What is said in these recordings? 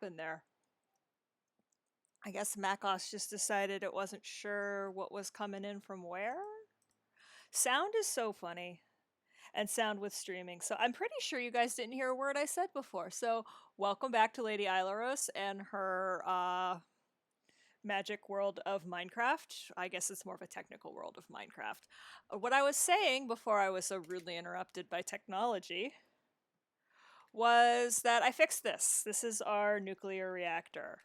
happened there? I guess macOS just decided it wasn't sure what was coming in from where. Sound is so funny. And sound with streaming. So I'm pretty sure you guys didn't hear a word I said before. So welcome back to Lady Ilaros and her magic world of Minecraft. I guess it's more of a technical world of Minecraft. What I was saying before I was so rudely interrupted by technology was that I fixed this. This is our nuclear reactor.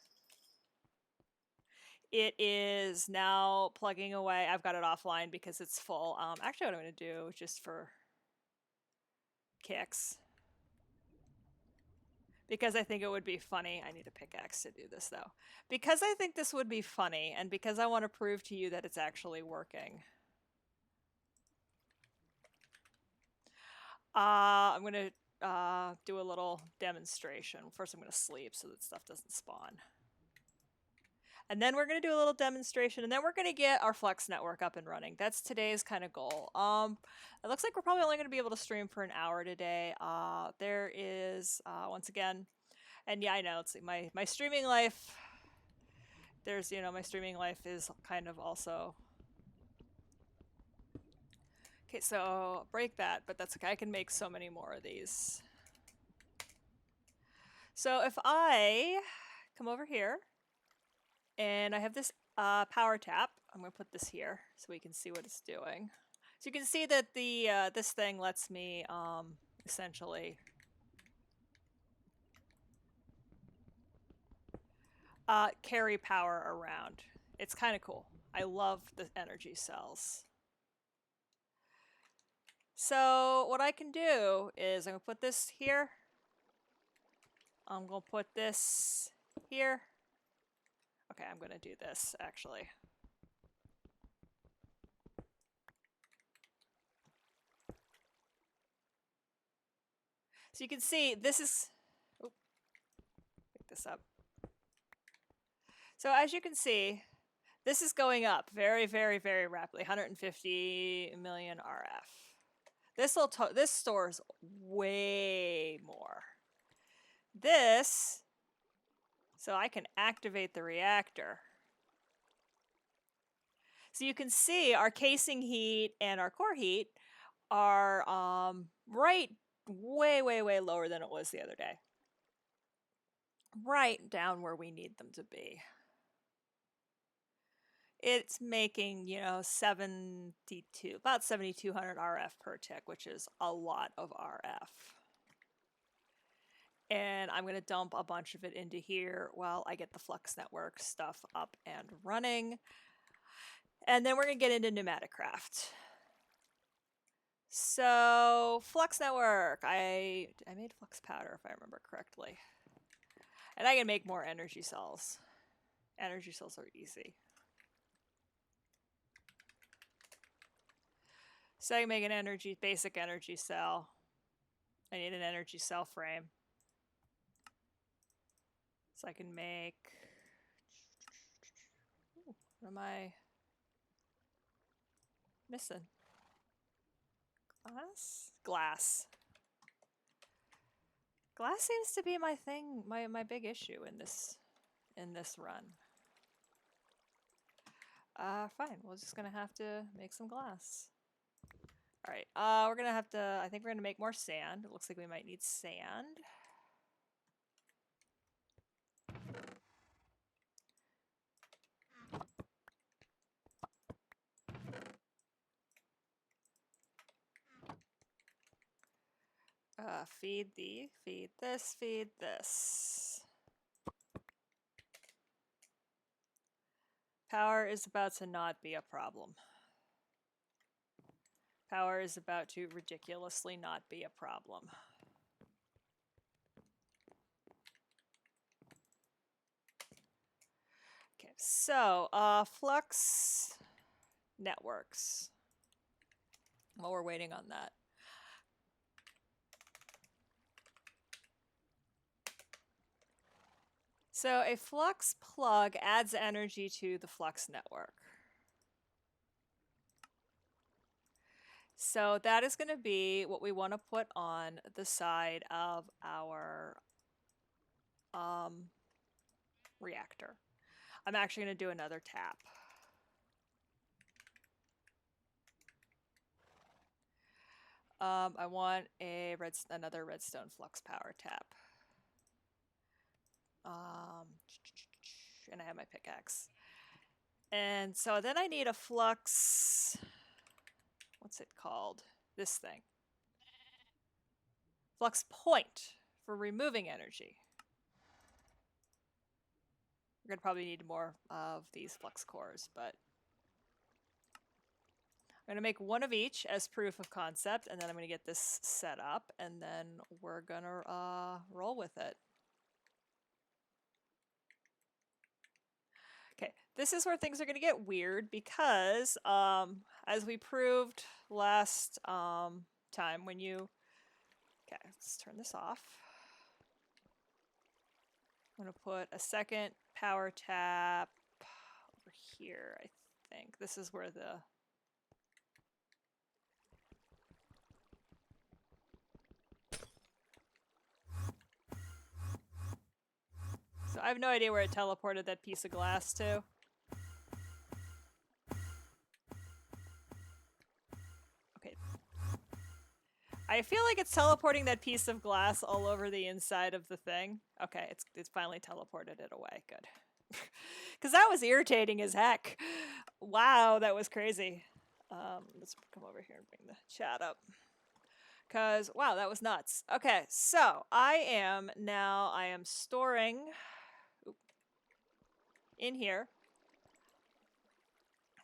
It is now plugging away. I've got it offline because it's full. Actually, what I'm going to do, just for kicks, because I think it would be funny. I need a pickaxe to do this, though. Because I think this would be funny, and because I want to prove to you that it's actually working. I'm going to do a little demonstration. First, I'm going to sleep so that stuff doesn't spawn. And then we're going to do a little demonstration, and then we're going to get our Flex network up and running. That's today's kind of goal. It looks like we're probably only going to be able to stream for an hour today. There is, once again, and yeah, I know, it's like my streaming life, there's, my streaming life is kind of also... Okay, so break that, but that's okay. I can make so many more of these. So if I come over here, and I have this power tap. I'm going to put this here so we can see what it's doing. So you can see that the this thing lets me essentially carry power around. It's kind of cool. I love the energy cells. So what I can do is I'm going to put this here. I'm going to put this here. Okay, I'm going to do this actually. So you can see this is, oh, pick this up. So as you can see, this is going up very, very, very rapidly, 150 million RF. This stores way more. This, so I can activate the reactor. So you can see our casing heat and our core heat are right way, way, way lower than it was the other day. Right down where we need them to be. It's making, 72, about 7,200 RF per tick, which is a lot of RF. And I'm going to dump a bunch of it into here while I get the Flux Network stuff up and running. And then we're going to get into Pneumatic Craft. So, Flux Network. I made Flux Powder, if I remember correctly. And I can make more energy cells. Energy cells are easy. So I can make an basic energy cell. I need an energy cell frame. So I can make... Ooh, what am I missing? Glass? Glass. Glass seems to be my thing, my big issue in this run. Fine. We're just gonna have to make some glass. All right. We're gonna have to. I think we're gonna make more sand. It looks like we might need sand. Feed this, feed this. Power is about to not be a problem. Power is about to ridiculously not be a problem. Okay, so Flux Networks. While we're waiting on that. So a Flux plug adds energy to the Flux network. So that is going to be what we want to put on the side of our reactor. I'm actually going to do another tap. I want another redstone flux power tap. And I have my pickaxe. And so then I need a flux. What's it called? This thing. Flux point for removing energy. We're going to probably need more of these flux cores, but I'm going to make one of each as proof of concept, and then I'm going to get this set up, and then we're going to roll with it. Okay, this is where things are going to get weird because, as we proved last time, when you... Okay, let's turn this off. I'm going to put a second power tap over here, I think. This is where the... So I have no idea where it teleported that piece of glass to. Okay. I feel like it's teleporting that piece of glass all over the inside of the thing. Okay, it's finally teleported it away. Good. Because that was irritating as heck. Wow, that was crazy. Let's come over here and bring the chat up. Because, wow, that was nuts. Okay, so I am storing in here.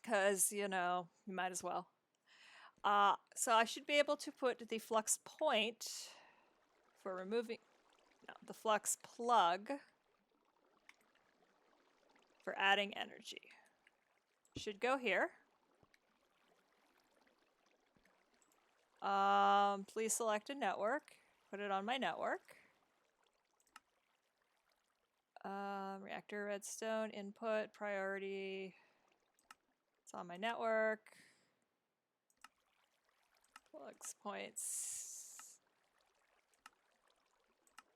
Because, you know, you might as well. So I should be able to put the flux point for removing, no, the flux plug for adding energy. Should go here. Please select a network. Put it on my network. Reactor redstone input priority. It's on my network. Flux points.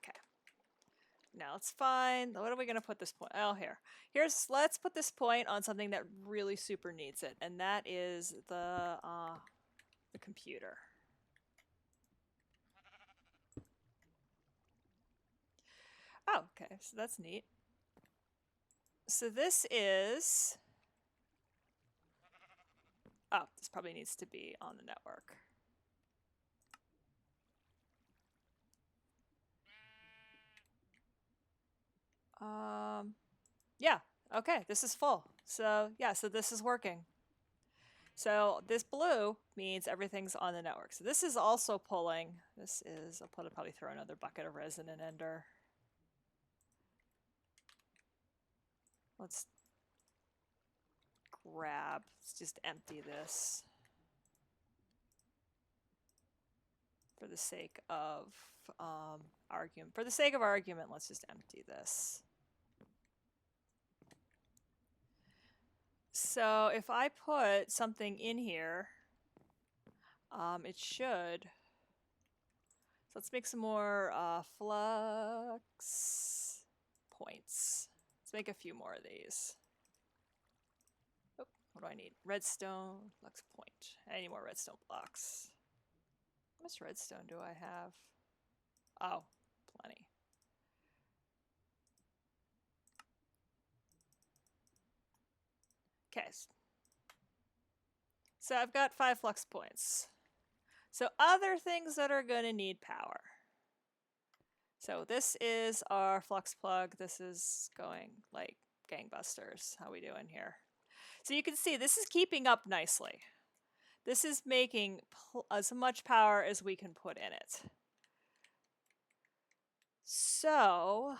Okay. Now it's fine. What are we going to put this point? Oh, here. Let's put this point on something that really super needs it, and that is the computer. Oh, okay. So that's neat. So this is... Oh, this probably needs to be on the network. Yeah, okay, this is full. So yeah, so this is working. So this blue means everything's on the network. So this is also pulling. This is, I'll probably throw another bucket of resin and ender. Let's just empty this. For the sake of argument. For the sake of argument, let's just empty this. So if I put something in here, it should. So let's make some more flux points. Let's make a few more of these. Oh, what do I need? Redstone, flux point. I need more redstone blocks. How much redstone do I have? Oh, plenty. Okay. So I've got 5 flux points. So other things that are going to need power. So this is our flux plug. This is going like gangbusters. How we doing here? So you can see this is keeping up nicely. This is making as much power as we can put in it. So,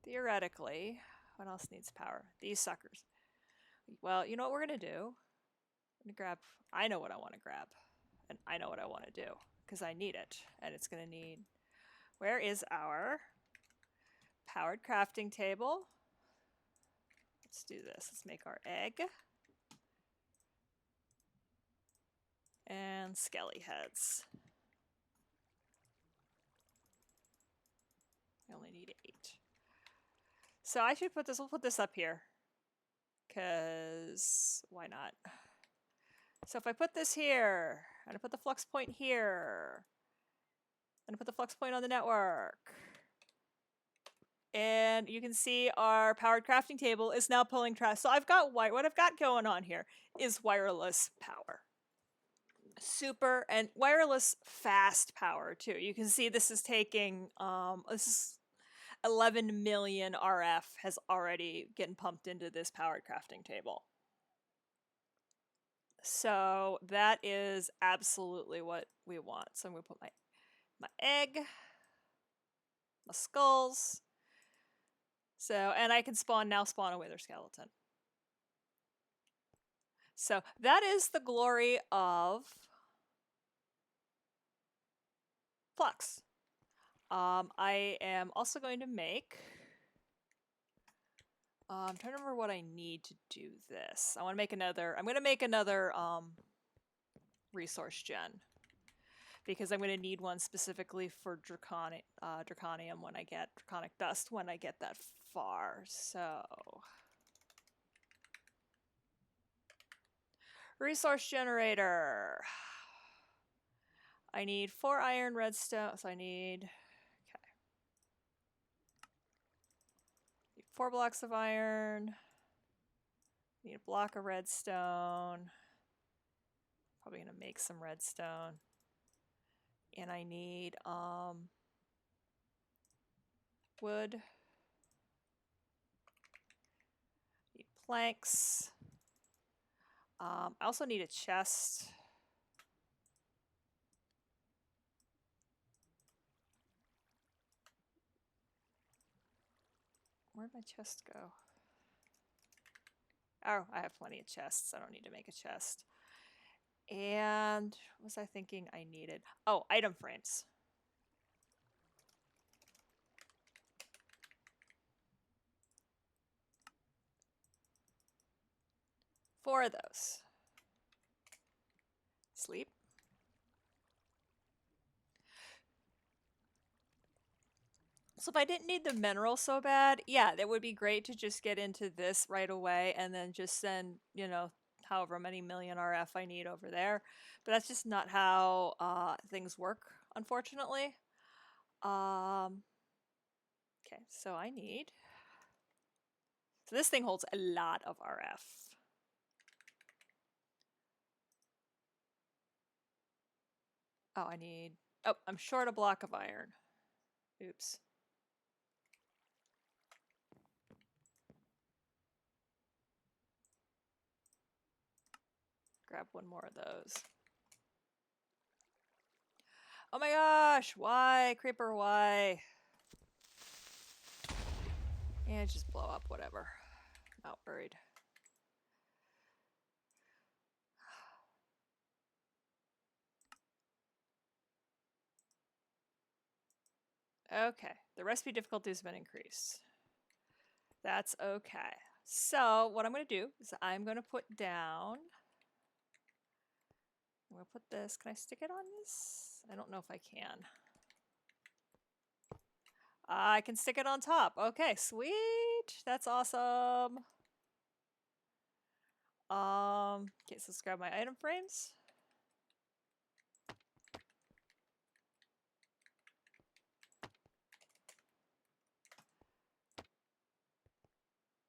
theoretically, what else needs power? These suckers. Well, you know what we're going to do? I'm going to grab, I know what I want to grab, and I know what I want to do, because I need it, and it's going to need, where is our powered crafting table? Let's do this. Let's make our egg. And skelly heads. I only need 8. So I should put this, we'll put this up here. Because why not? So if I put this here, and I put the flux point here, and I put the flux point on the network, and you can see our powered crafting table is now pulling trash. So I've got what I've got going on here is wireless power. Super and wireless fast power too. You can see this is taking this is 11 million RF has already getting pumped into this powered crafting table. So that is absolutely what we want. So I'm going to put my egg, my skulls. So, and I can spawn a wither skeleton. So that is the glory of Flux. I am also going to make, I'm trying to remember what I need to do this. I'm going to make another resource gen. Because I'm going to need one specifically for draconium when I get draconic dust when I get that far. So resource generator. I need 4 iron redstone. So I need 4 blocks of iron. Need a block of redstone. Probably gonna make some redstone. And I need wood. Need planks. I also need a chest. Where'd my chest go? Oh, I have plenty of chests. I don't need to make a chest. And what was I thinking I needed? Oh, item frames. 4 of those. Sleep. So if I didn't need the mineral so bad, yeah, that would be great to just get into this right away and then just send, you know, however many million RF I need over there. But that's just not how things work, unfortunately. Okay, so I need... So this thing holds a lot of RF. Oh, I need... Oh, I'm short a block of iron. Oops. Grab one more of those. Oh my gosh, why? Creeper, why? And just blow up, whatever. Not worried. Okay, the recipe difficulty has been increased. That's okay. So what I'm going to do is I'm going to put down... I'm going to put this... Can I stick it on this? I don't know if I can. I can stick it on top. Okay, sweet. That's awesome. Okay, so let's grab my item frames.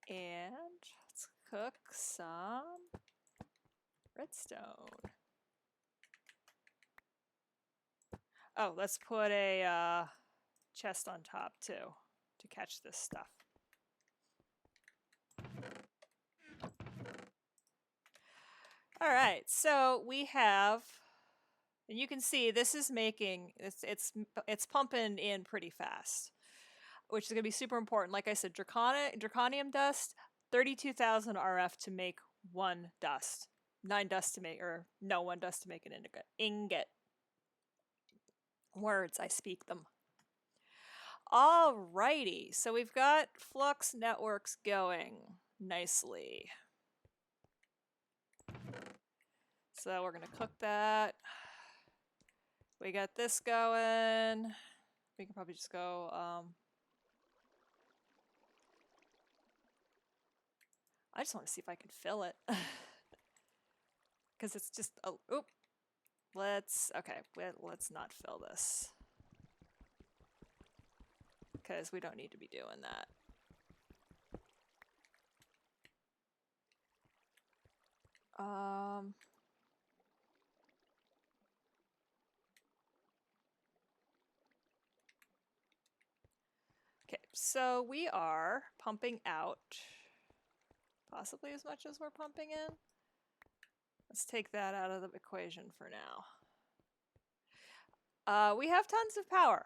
And let's cook some redstone. Oh, let's put a chest on top too to catch this stuff. All right, so we have, and you can see this is making it's pumping in pretty fast, which is going to be super important. Like I said, draconium dust, 32,000 RF to make 1 dust, 9 dust to make, or no, 1 dust to make an ingot. Words, I speak them. Alrighty, so we've got flux networks going nicely. So we're gonna cook that. We got this going. We can probably just go I just want to see if I can fill it. Because it's just, oh, oop. Okay, let's not fill this. Because we don't need to be doing that. Okay, so we are pumping out possibly as much as we're pumping in. Let's take that out of the equation for now. We have tons of power.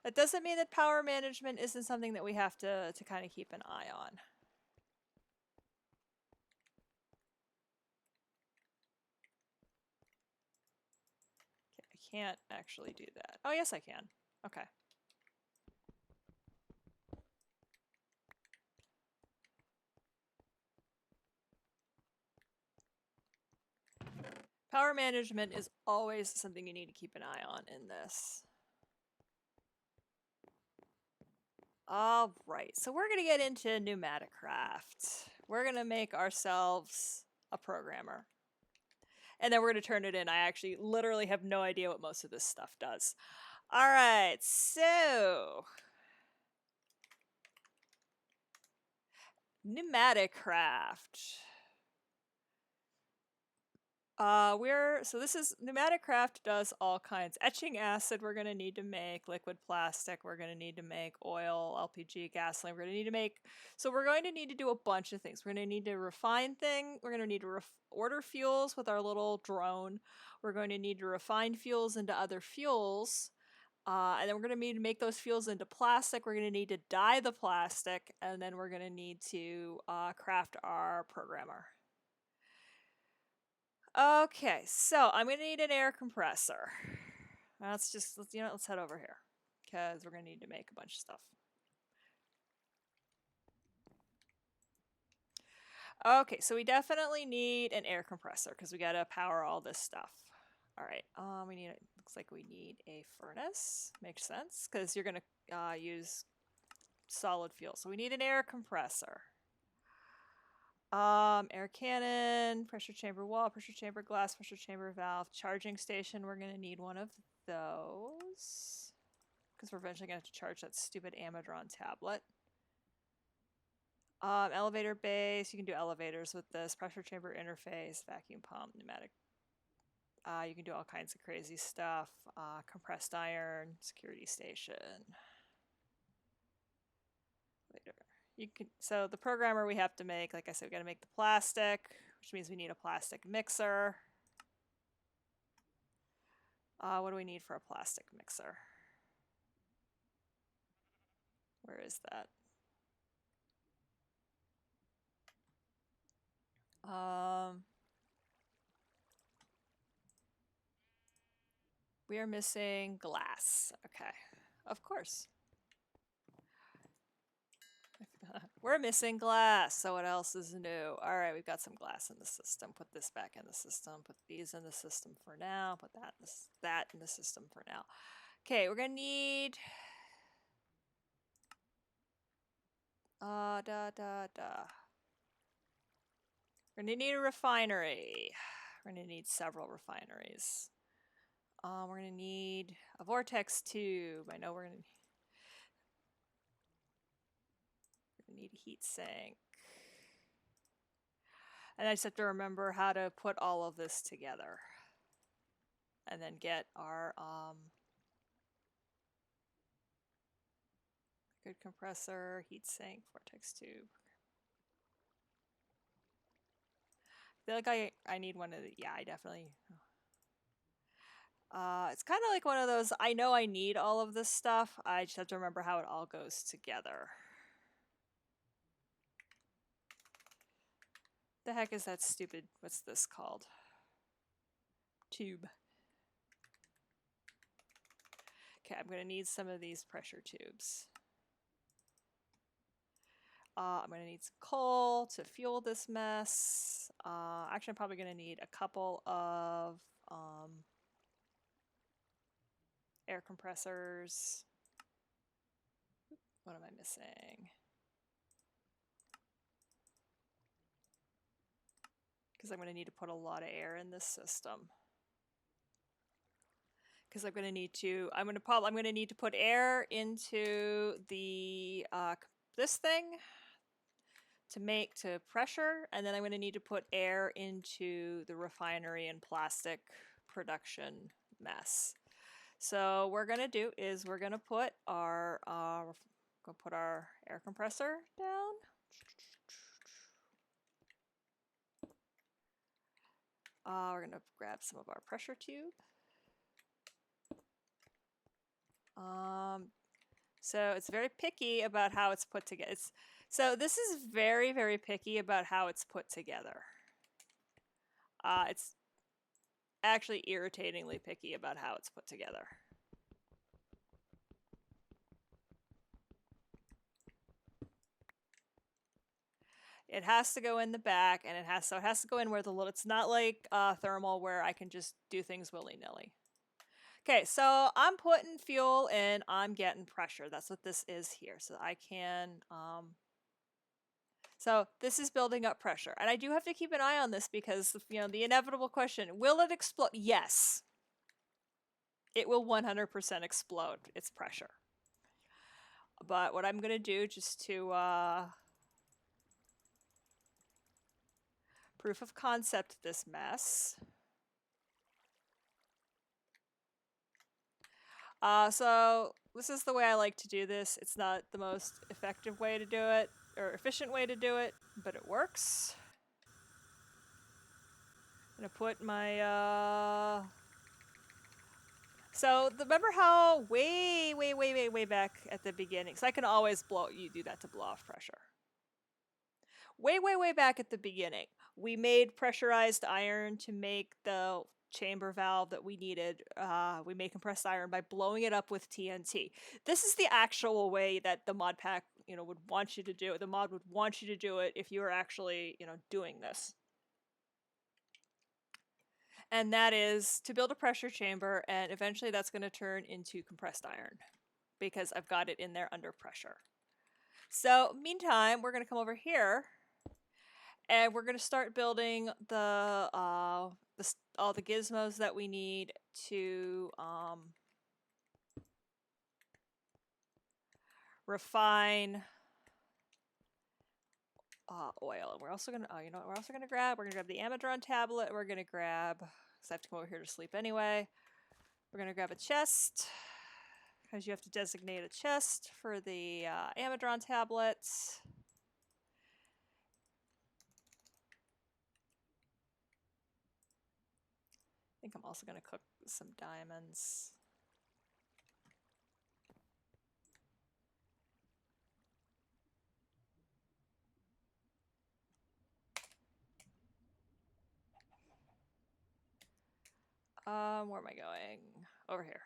That doesn't mean that power management isn't something that we have to kind of keep an eye on. Okay, I can't actually do that. Oh, yes, I can. Okay. Power management is always something you need to keep an eye on in this. All right, so we're going to get into pneumatic craft. We're going to make ourselves a programmer. And then we're going to turn it in. I actually literally have no idea what most of this stuff does. All right, so pneumatic craft. So this is pneumatic craft does all kinds. Etching acid we're going to need to make, liquid plastic we're going to need to make, oil, LPG, gasoline we're going to need to make. So we're going to need to do a bunch of things. We're going to need to refine things. We're going to need to order fuels with our little drone. We're going to need to refine fuels into other fuels. And then we're going to need to make those fuels into plastic. We're going to need to dye the plastic. And then we're going to need to craft our programmer. Okay, so I'm going to need an air compressor. Let's head over here because we're going to need to make a bunch of stuff. Okay, so we definitely need an air compressor because we got to power all this stuff. All right, looks like we need a furnace. Makes sense because you're going to use solid fuel. So we need an air compressor. Air cannon, pressure chamber wall, pressure chamber glass, pressure chamber valve, charging station. We're going to need one of those because we're eventually going to have to charge that stupid Amadron tablet. Elevator base. You can do elevators with this. Pressure chamber interface, vacuum pump, pneumatic. You can do all kinds of crazy stuff. Compressed iron, security station. Later. So the programmer we have to make, like I said, we got to make the plastic, which means we need a plastic mixer. What do we need for a plastic mixer? Where is that? We are missing glass. Okay, of course. We're missing glass, so what else is new? All right, we've got some glass in the system. Put this back in the system. Put these in the system for now. Put that in the system for now. Okay, we're gonna need We're gonna need a refinery. We're gonna need several refineries. We're gonna need a vortex tube. I know we're gonna need a heat sink. And I just have to remember how to put all of this together. And then get our good compressor, heat sink, vortex tube. I feel like I need one of the, yeah, I definitely. It's kind of like one of those, I know I need all of this stuff, I just have to remember how it all goes together. The heck is that stupid, what's this called? Tube. Okay, I'm going to need some of these pressure tubes. I'm going to need some coal to fuel this mess. Actually, I'm probably going to need a couple of air compressors. What am I missing? because I'm going to need to put a lot of air in this system. Because I'm going to need to put air into the this thing to pressure, and then I'm going to need to put air into the refinery and plastic production mess. So what we're going to do is we're going to put our air compressor down. We're going to grab some of our pressure tube. So it's very picky about how it's put together. So this is very, very picky about how it's put together. It's actually irritatingly picky about how it's put together. It has to go in the back, and it has to go in where it's not like thermal where I can just do things willy-nilly. Okay, so I'm putting fuel in, I'm getting pressure. That's what this is here. So I can, so this is building up pressure. And I do have to keep an eye on this because, the inevitable question, will it explode? Yes. It will 100% explode. It's pressure. But what I'm going to do just to proof of concept this mess. So this is the way I like to do this. It's not the most effective way to do it, or efficient way to do it, but it works. I'm gonna put my, so remember how way back at the beginning, so I can always do that to blow off pressure. Way back at the beginning, we made pressurized iron to make the chamber valve that we needed. We made compressed iron by blowing it up with TNT. This is the actual way that the mod pack, would want you to do it. The mod would want you to do it if you were actually, doing this. And that is to build a pressure chamber, and eventually that's going to turn into compressed iron because I've got it in there under pressure. So meantime, we're going to come over here and we're going to start building all the gizmos that we need to refine oil. And we're also going to, we're also going to grab? We're going to grab the Amadron tablet. We're going to grab, because I have to come over here to sleep anyway. We're going to grab a chest, because you have to designate a chest for the Amadron tablets. I think I'm also going to cook some diamonds. Where am I going? Over here.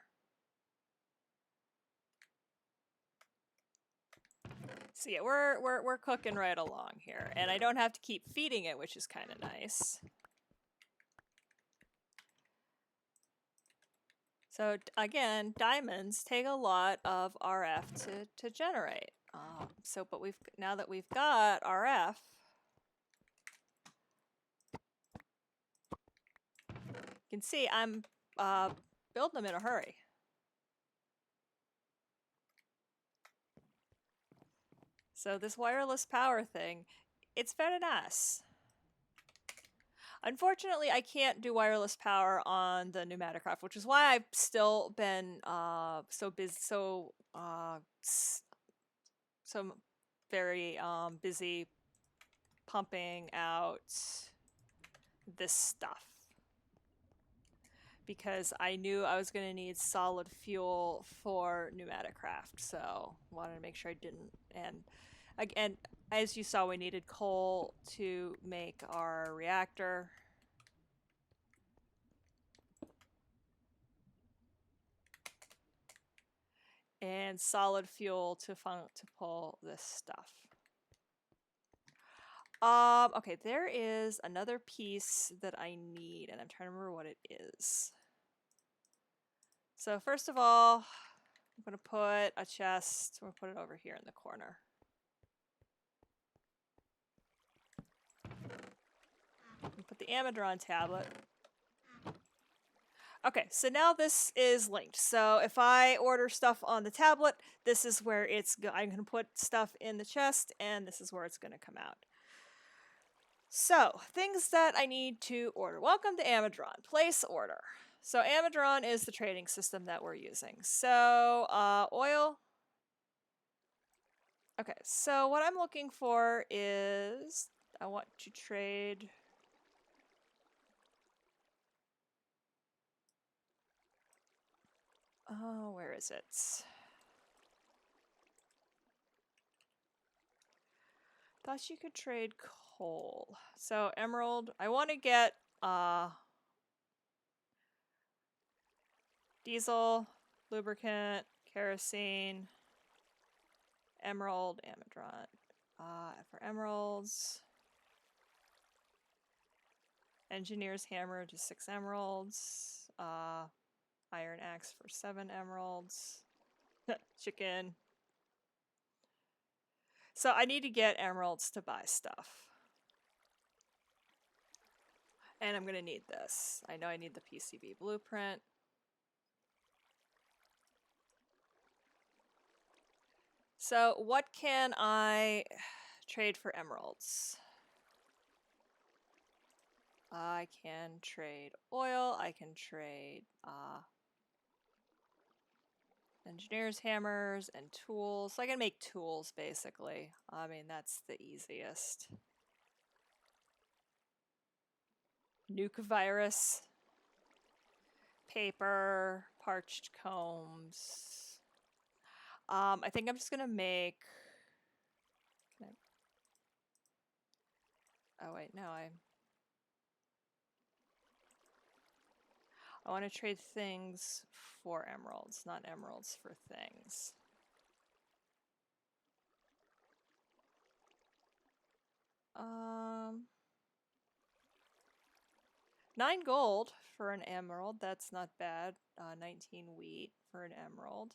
So yeah, we're cooking right along here, and I don't have to keep feeding it, which is kind of nice. So again, diamonds take a lot of RF to generate. But now that we've got RF, you can see I'm building them in a hurry. So this wireless power thing, it's very nice. Unfortunately, I can't do wireless power on the Pneumaticraft, which is why I've still been so very busy pumping out this stuff. Because I knew I was going to need solid fuel for Pneumaticraft, so wanted to make sure I didn't. And again, as you saw, we needed coal to make our reactor. And solid fuel to pull this stuff. Okay, there is another piece that I need, and I'm trying to remember what it is. So first of all, I'm going to put a chest. We'll put it over here in the corner. Put the Amadron tablet. Okay, so now this is linked. So if I order stuff on the tablet, this is where I'm going to put stuff in the chest, and this is where it's going to come out. So, things that I need to order. Welcome to Amadron. Place order. So Amadron is the trading system that we're using. So, oil. Okay, so what I'm looking for is, I want to trade... Oh, where is it? Thought you could trade coal. So emerald, I want to get diesel, lubricant, kerosene, emerald, amadron. For emeralds, engineer's hammer, just 6 emeralds. Iron axe for 7 emeralds. Chicken. So I need to get emeralds to buy stuff. And I'm going to need this. I know I need the PCB blueprint. So what can I trade for emeralds? I can trade oil. I can trade engineer's hammers and tools. So I can make tools, basically. I mean, that's the easiest. Nuke virus. Paper. Parched combs. I think I'm just going to make... Oh, wait, no, I want to trade things for emeralds, not emeralds for things. Um, 9 gold for an emerald, that's not bad. 19 wheat for an emerald.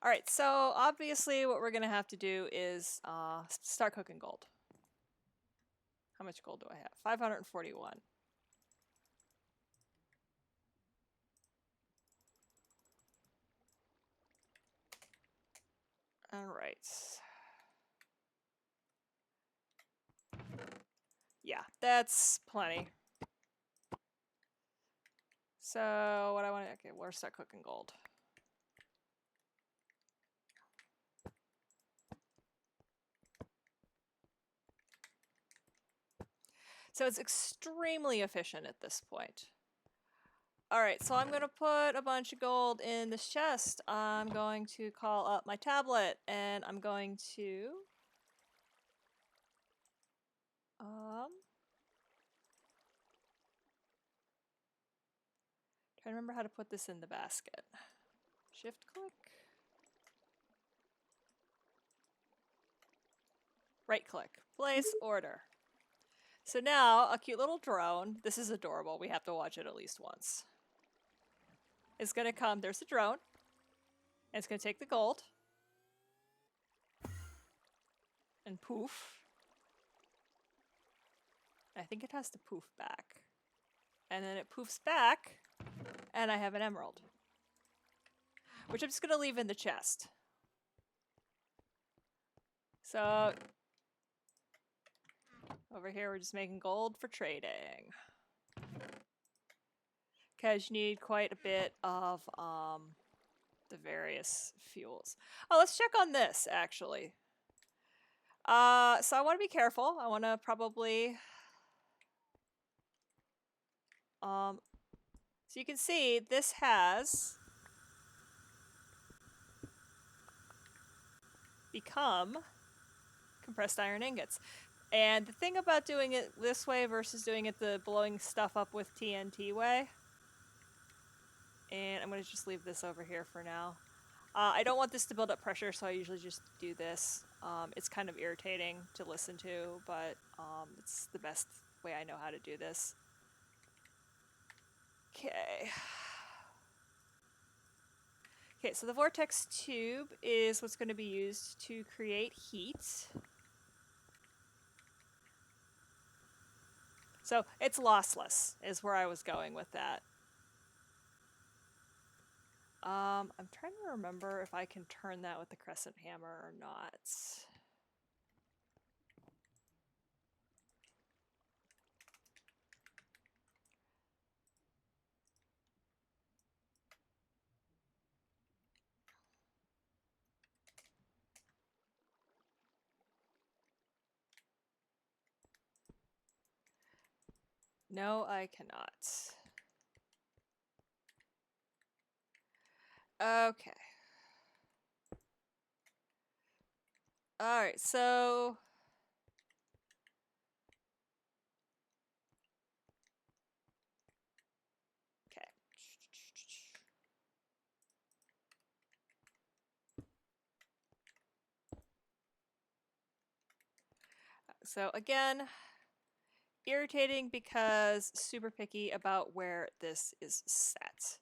'Alright, so obviously what we're going to have to do is start cooking gold. How much gold do I have? 541. Alright. Yeah, that's plenty. So what I want to... Okay, we'll start cooking gold. So it's extremely efficient at this point. Alright, so I'm going to put a bunch of gold in this chest. I'm going to call up my tablet, and I'm going to... try to remember how to put this in the basket. Shift click. Right click. Place order. So now, a cute little drone. This is adorable. We have to watch it at least once. It's going to come. There's the drone. And it's going to take the gold. And poof. I think it has to poof back. And then it poofs back. And I have an emerald. Which I'm just going to leave in the chest. So... over here, we're just making gold for trading. Because you need quite a bit of the various fuels. Oh, let's check on this, actually. So I want to be careful. I want to probably... so you can see, this has... become compressed iron ingots. And the thing about doing it this way versus doing it the blowing stuff up with TNT way, and I'm going to just leave this over here for now. I don't want this to build up pressure, so I usually just do this. It's kind of irritating to listen to, but it's the best way I know how to do this. Okay. Okay, so the vortex tube is what's going to be used to create heat. So it's lossless is where I was going with that. I'm trying to remember if I can turn that with the crescent hammer or not. No, I cannot. Okay. All right, so okay. So again, irritating because super picky about where this is set.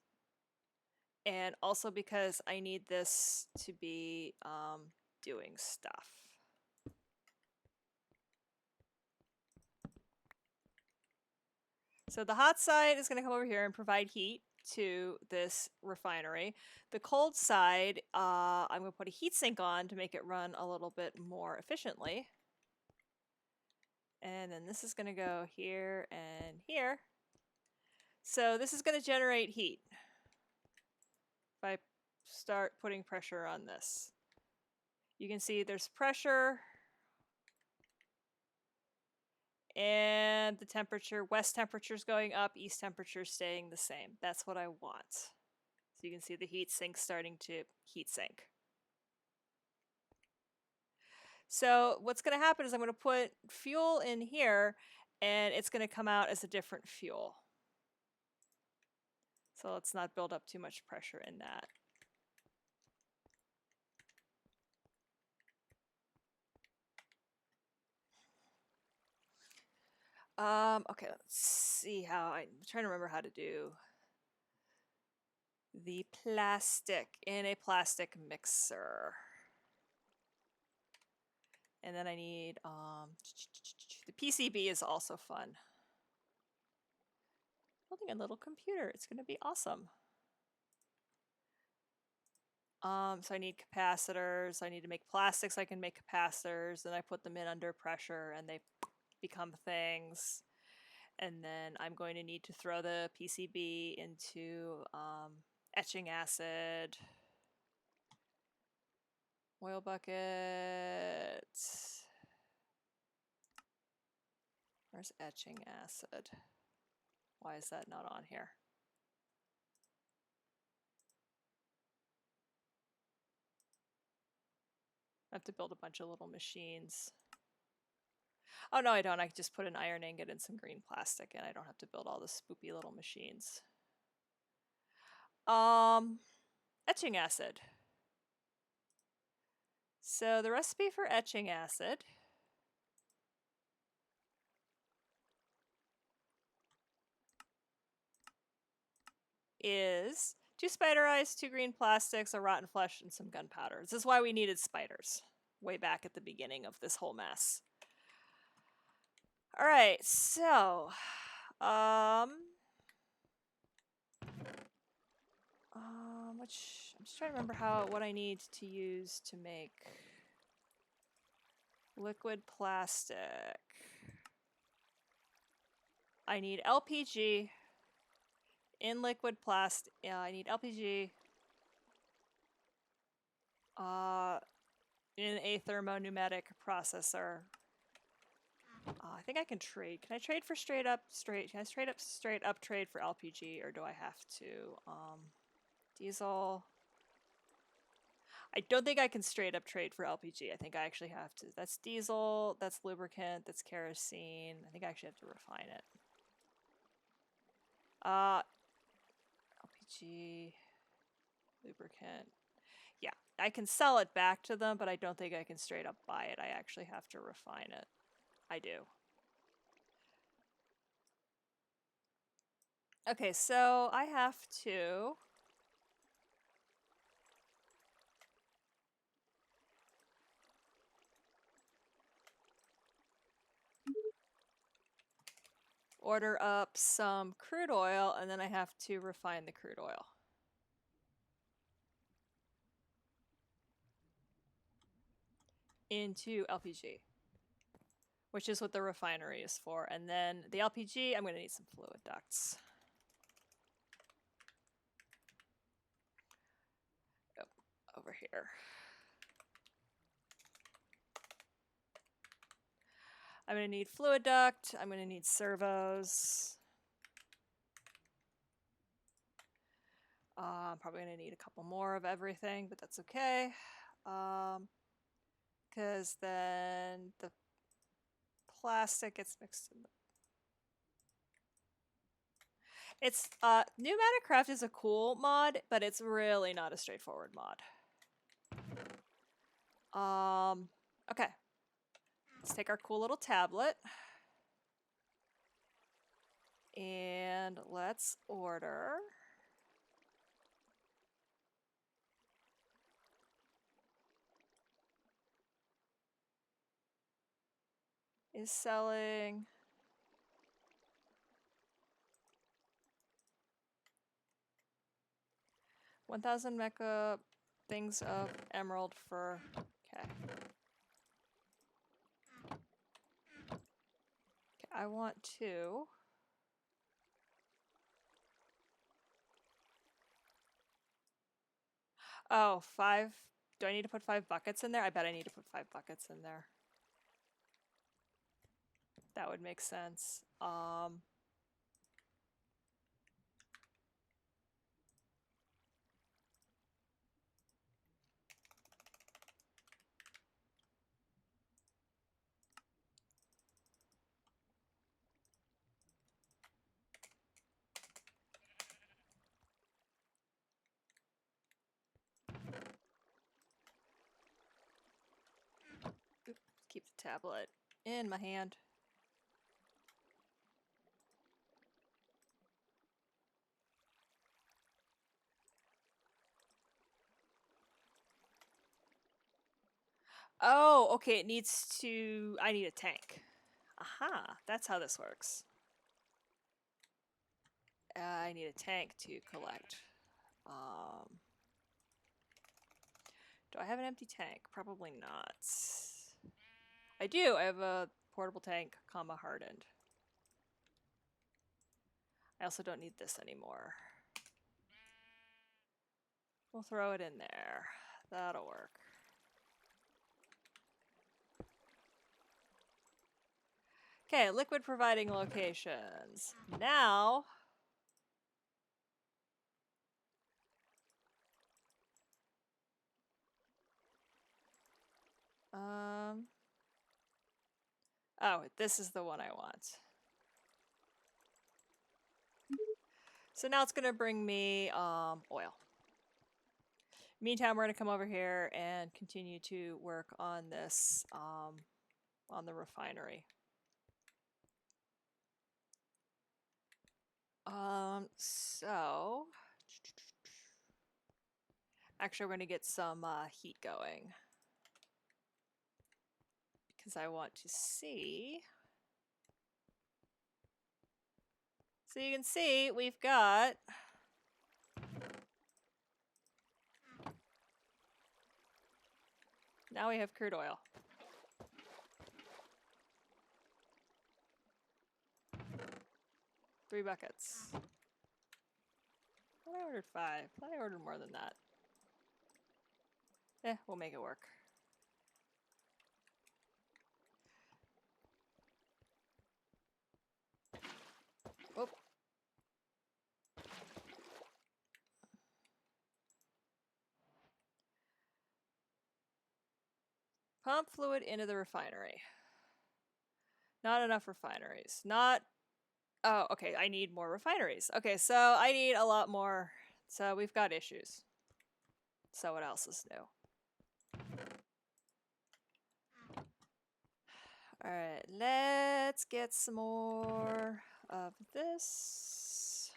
And also because I need this to be doing stuff. So the hot side is going to come over here and provide heat to this refinery. The cold side, I'm going to put a heat sink on to make it run a little bit more efficiently. And then this is going to go here and here. So this is going to generate heat if I start putting pressure on this. You can see there's pressure and the temperature, west temperature is going up, east temperature is staying the same. That's what I want. So you can see the heat sink starting to heat sink. So what's going to happen is I'm going to put fuel in here and it's going to come out as a different fuel. So let's not build up too much pressure in that. Okay, let's see how I'm trying to remember how to do the plastic in a plastic mixer. And then I need the PCB is also fun. Building a little computer, it's going to be awesome. So I need capacitors. I need to make plastics. I can make capacitors. Then I put them in under pressure and they become things. And then I'm going to need to throw the PCB into etching acid, oil bucket. Where's etching acid? Why is that not on here? I have to build a bunch of little machines. Oh, no, I don't. I just put an iron ingot and some green plastic, and I don't have to build all the spoopy little machines. Etching acid. So the recipe for etching acid is 2 spider eyes, 2 green plastics, a rotten flesh, and some gunpowder. This is why we needed spiders way back at the beginning of this whole mess. All right, so which I'm just trying to remember what I need to use to make liquid plastic. I need LPG in liquid plastic. I need LPG in a thermopneumatic processor. I think I can trade. Can I trade for straight up? Can I straight up trade for LPG, or do I have to diesel? I don't think I can straight up trade for LPG. I think I actually have to. That's diesel, that's lubricant, that's kerosene. I think I actually have to refine it. LPG, lubricant. Yeah, I can sell it back to them, but I don't think I can straight up buy it. I actually have to refine it. I do. Okay, so I have to order up some crude oil, and then I have to refine the crude oil. Into LPG, which is what the refinery is for. And then the LPG, I'm going to need some fluid ducts. Oh, over here. I'm going to need fluid duct. I'm going to need servos. I'm probably going to need a couple more of everything, but that's okay. Because then the plastic gets mixed in. It's Pneumatic Craft is a cool mod, but it's really not a straightforward mod. Okay. Let's take our cool little tablet. And let's order. Is selling 1,000 mecha things of emerald for. Okay. I want to. Oh, 5. Do I need to put 5 buckets in there? I bet I need to put 5 buckets in there. That would make sense. Keep the tablet in my hand. Oh, okay, it needs to. I need a tank. Aha, that's how this works. I need a tank to collect. Do I have an empty tank? Probably not. I do. I have a portable tank, comma hardened. I also don't need this anymore. We'll throw it in there. That'll work. Okay, liquid providing locations. Now, oh, this is the one I want. So now it's going to bring me oil. Meantime, we're going to come over here and continue to work on this, on the refinery. So actually, we're going to get some heat going because I want to see. So you can see we've got now we have crude oil. Three buckets. Well, I ordered 5. I thought I ordered more than that. We'll make it work. Oh. Pump fluid into the refinery. Not enough refineries. Not... Oh, okay, I need more refineries. Okay, so I need a lot more. So we've got issues. So what else is new? Alright, let's get some more of this.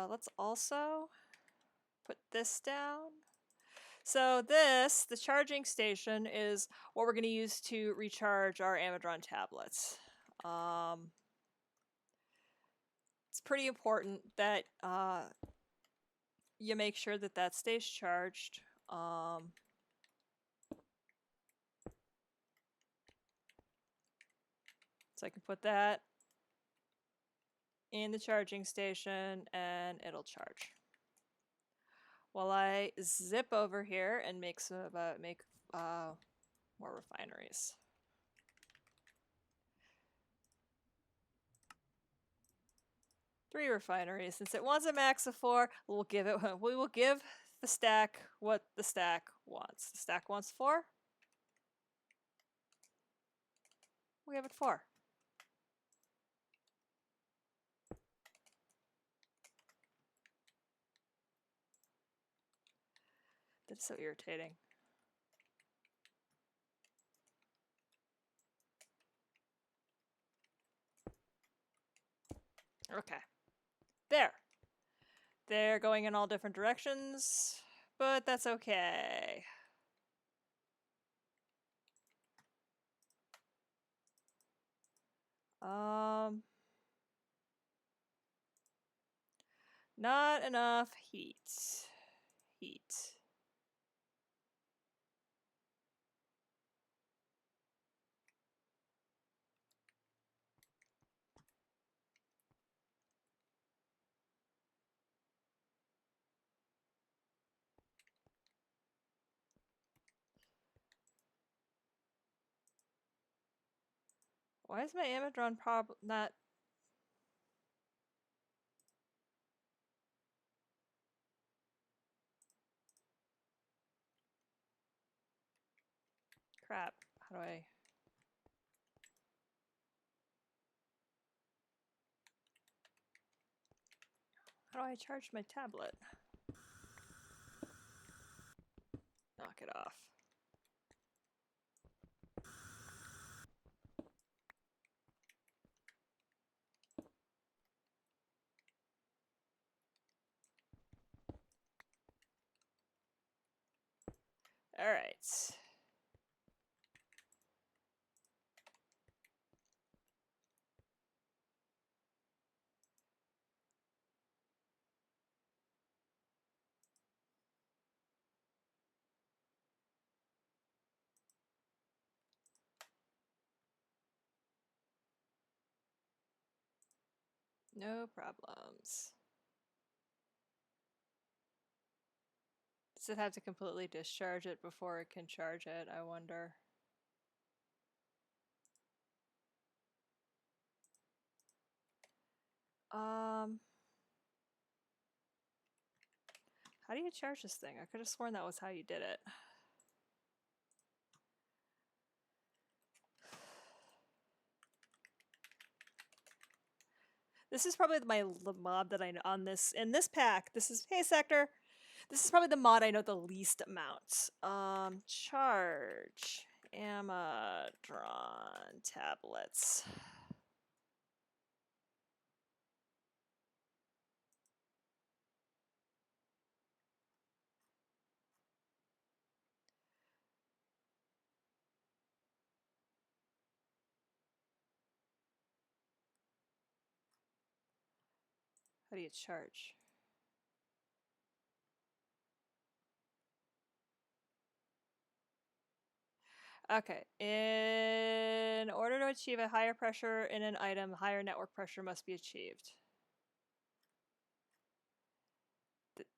Let's also put this down. So this, the charging station, is what we're going to use to recharge our Amadron tablets. It's pretty important that you make sure that that stays charged. So I can put that in the charging station and it'll charge. While I zip over here and make more refineries. Three refineries. Since it wants a max of 4, we will give the stack what the stack wants. The stack wants 4. We give it 4. That's so irritating. Okay. There. They're going in all different directions, but that's okay. Not enough heat. Why is my Amadron not... Crap. How do I... charge my tablet? Knock it off. All right. No problems. Does it have to completely discharge it before it can charge it, I wonder? How do you charge this thing? I could have sworn that was how you did it. This is probably the mod that I know on this, in this pack. This is, hey Sector, this is probably the mod I know the least amount. Charge Amadron tablets. How do you charge? Okay, in order to achieve a higher pressure in an item, higher network pressure must be achieved.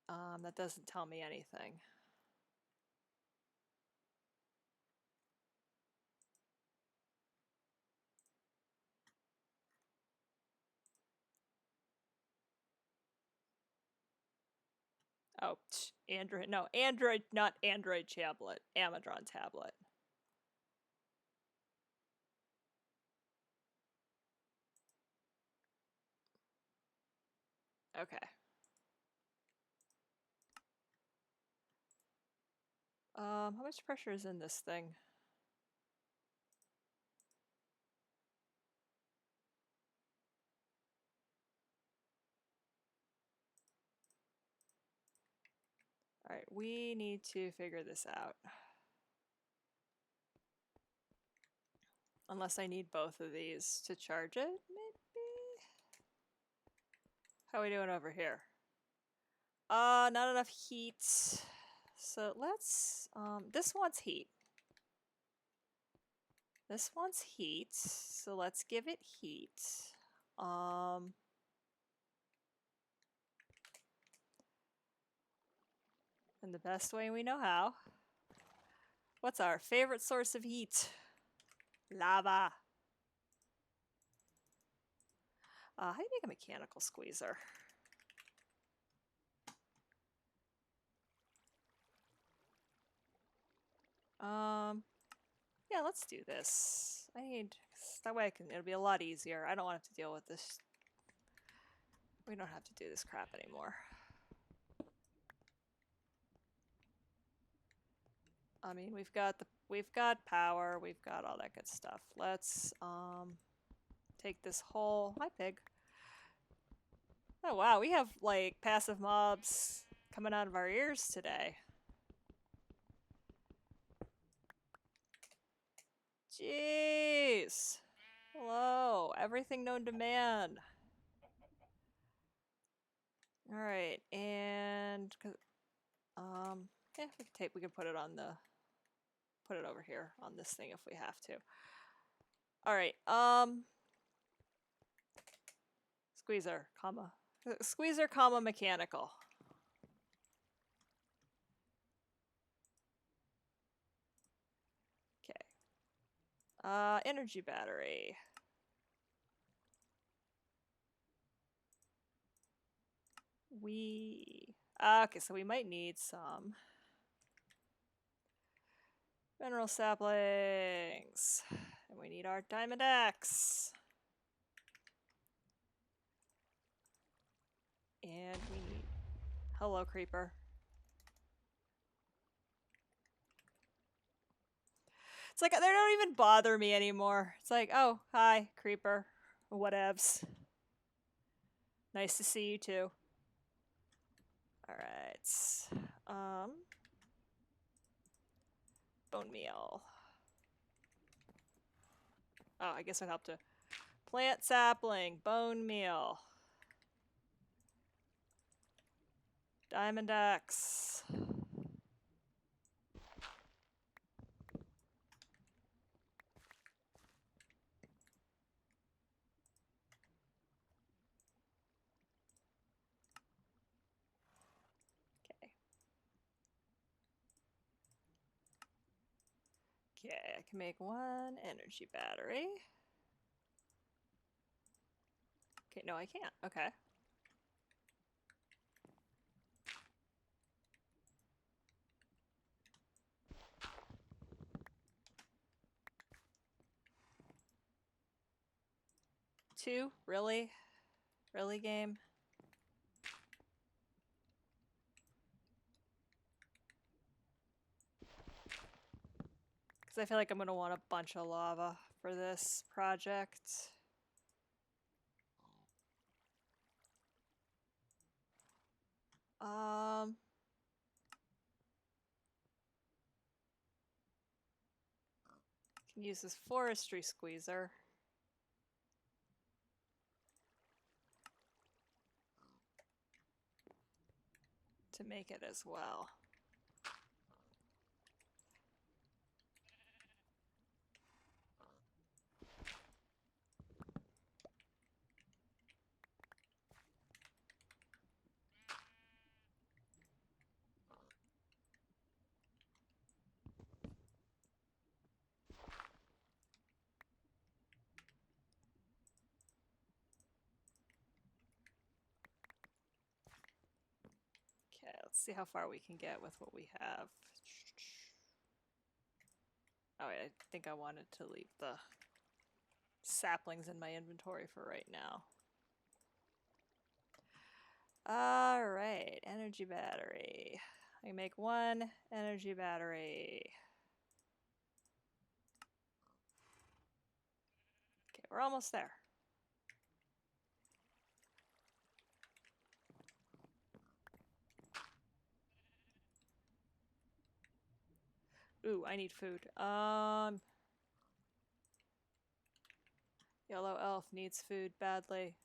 That doesn't tell me anything. Oh, Android, no, Android, not Android tablet, Amadron tablet. Okay. How much pressure is in this thing? we need to figure this out. Unless I need both of these to charge it, maybe? How are we doing over here? Not enough heat. So let's, this wants heat. This wants heat, so let's give it heat. In the best way we know how. What's our favorite source of heat? Lava. How do you make a mechanical squeezer? Yeah, let's do this. That way it'll be a lot easier. I don't want to have to deal with this. We don't have to do this crap anymore. I mean, we've got power, we've got all that good stuff. Let's take this whole, hi pig. Oh wow, we have like passive mobs coming out of our ears today. Jeez. Hello, everything known to man. All right, and yeah, we can put it over here on this thing if we have to. All right, squeezer, comma mechanical. Okay. Energy battery. Okay, so we might need some mineral saplings. And we need our diamond axe. And we need, hello creeper. It's like, they don't even bother me anymore. It's like, oh, hi, creeper. Whatevs. Nice to see you too. Alright. Bone meal. Oh, I guess I'd help to plant sapling, bone meal. Diamond axe. Okay, I can make one energy battery. Okay, no, I can't. Okay. Two? Really? Really, game? Because I feel like I'm going to want a bunch of lava for this project. Can use this forestry squeezer. To make it as well. Okay, let's see how far we can get with what we have. Oh, wait, I think I wanted to leave the saplings in my inventory for right now. Alright, energy battery. I can make one energy battery. Okay, we're almost there. Ooh, I need food. Yellow elf needs food badly.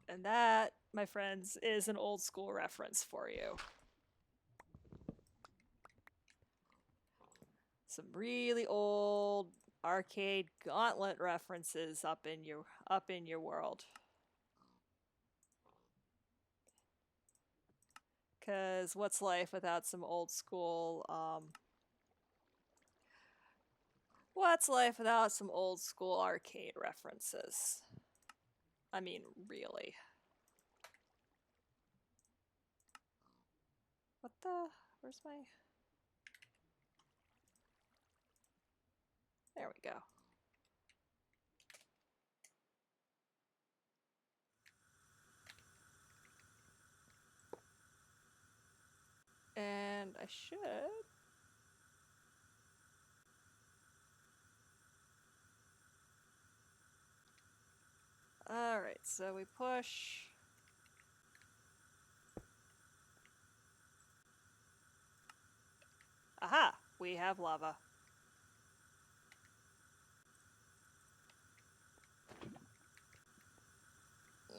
And that, my friends, is an old school reference for you. Some really old arcade Gauntlet references up in your world. Cause what's life without some old school what's life without some old school arcade references? I mean, really. What the? Where's my... There we go. And I should... Alright, so we push... Aha! We have lava.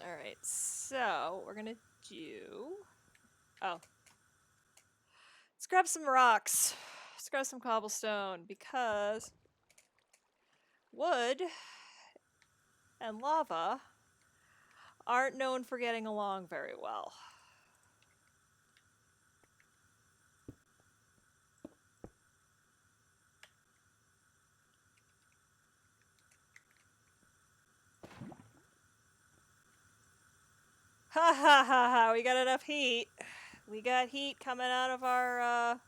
Alright, so what we're gonna do... Oh. Let's grab some rocks. Let's grab some cobblestone, because wood and lava aren't known for getting along very well. Ha ha ha ha, we got enough heat. We got heat coming out of our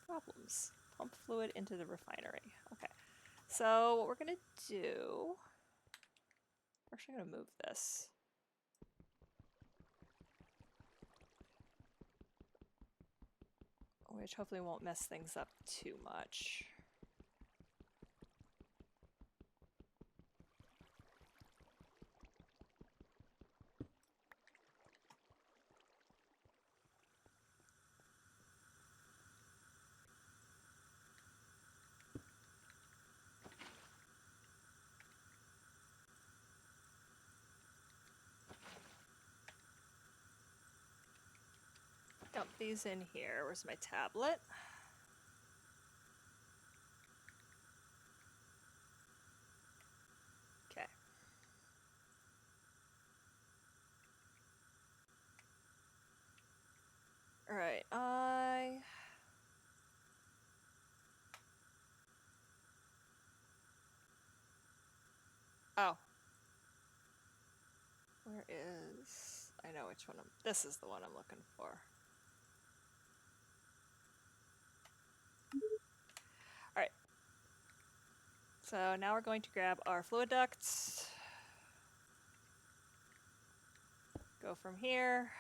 problems. Pump fluid into the refinery. Okay. So what we're gonna do... We're actually gonna move this. Which hopefully won't mess things up too much. Dump these in here. Where's my tablet? Okay. Alright, Oh. Where is... I know which one This is the one I'm looking for. Alright. So now we're going to grab our fluid ducts. Go from here.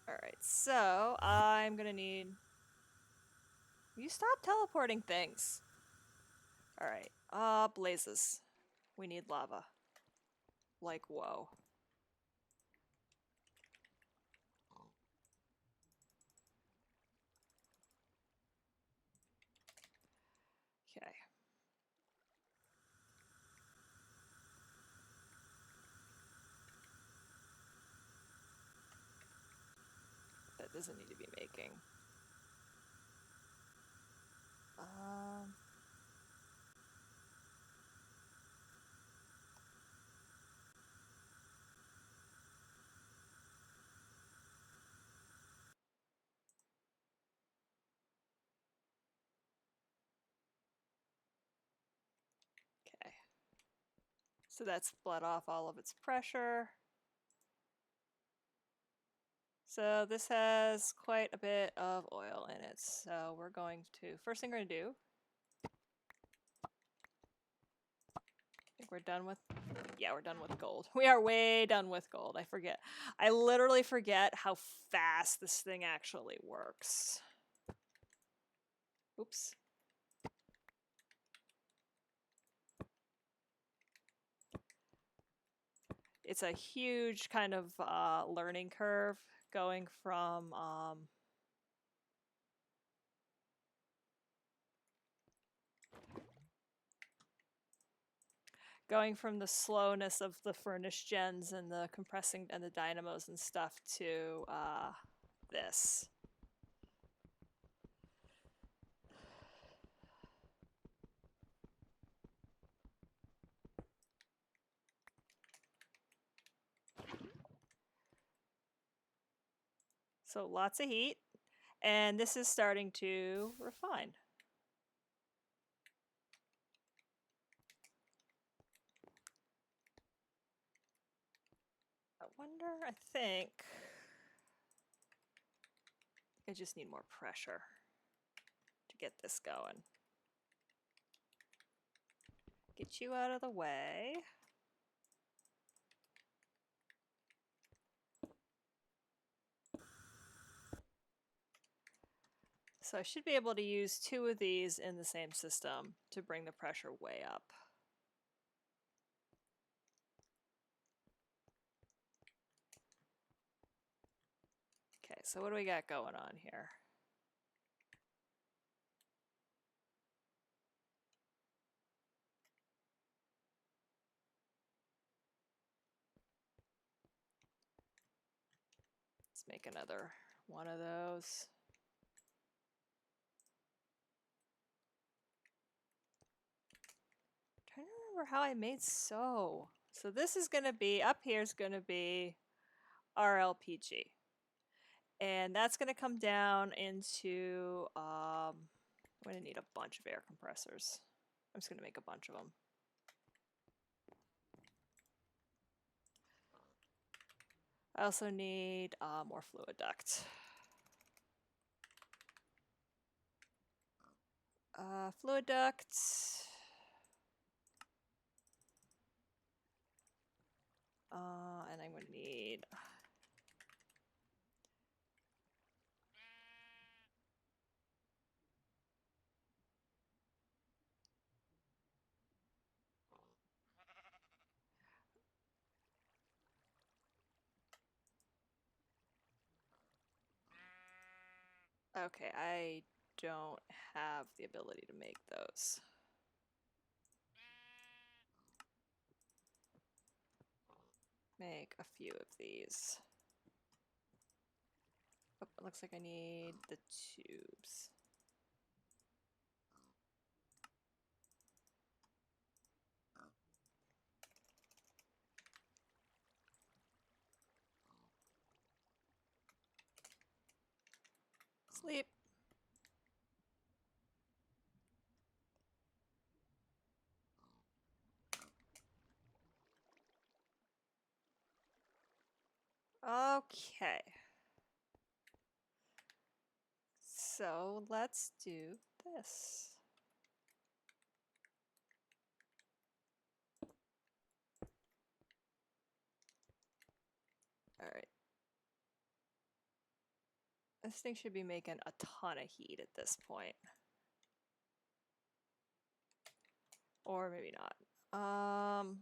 Alright, so I'm gonna need... You stop teleporting things. Alright, blazes. We need lava. Like, whoa. Okay. That doesn't need to be making. Okay. So that's bled off all of its pressure. So this has quite a bit of oil in it. So we're going to, first thing we're going to do, I think we're done with, yeah, we're done with gold. We are way done with gold. I forget. I literally forget how fast this thing actually works. Oops. It's a huge kind of learning curve going from the slowness of the furnace gens and the compressing and the dynamos and stuff to this. So lots of heat, and this is starting to refine. I think I just need more pressure to get this going. Get you out of the way. So I should be able to use 2 of these in the same system to bring the pressure way up. Okay, so what do we got going on here? Let's make another one of those. I'm trying to remember how I made so. So this is going to be, up here is going to be RLPG. And that's going to come down into, I'm going to need a bunch of air compressors. I'm just going to make a bunch of them. I also need more fluid duct. Fluid duct. And I'm going to need... Okay, I don't have the ability to make those. Make a few of these. Oh, it looks like I need the tubes. Sleep. Okay. So let's do this. All right. This thing should be making a ton of heat at this point. Or maybe not.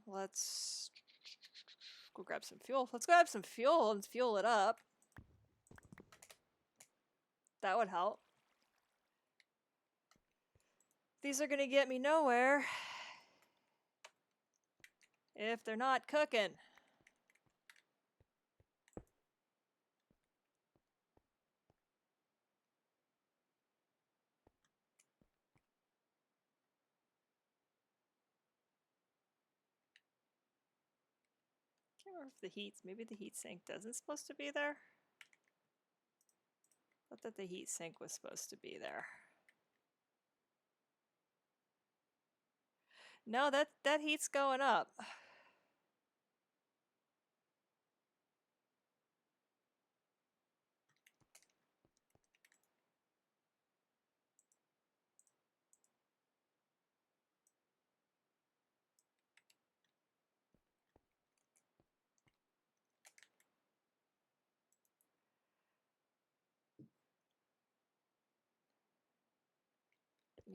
Let's go grab some fuel. Let's grab some fuel and fuel it up. That would help. These are gonna get me nowhere if they're not cooking. Can't remember if the heat, maybe the heat sink isn't supposed to be there. I thought the heat sink was supposed to be there. No, that heat's going up.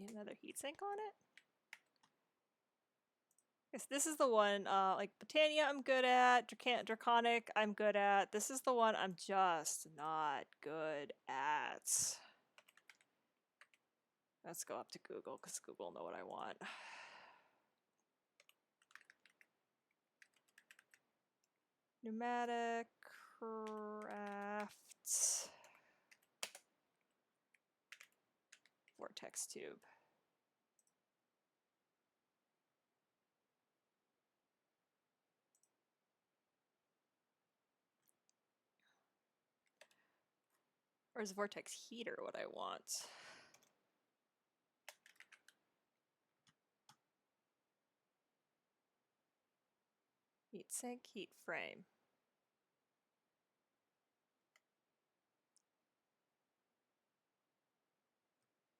Need another heatsink on it? Yes, this is the one, like Botania I'm good at, Draconic I'm good at. This is the one I'm just not good at. Let's go up to Google, because Google will know what I want. Pneumatic craft vortex tube. Or is vortex heater what I want? Heatsink, heat frame.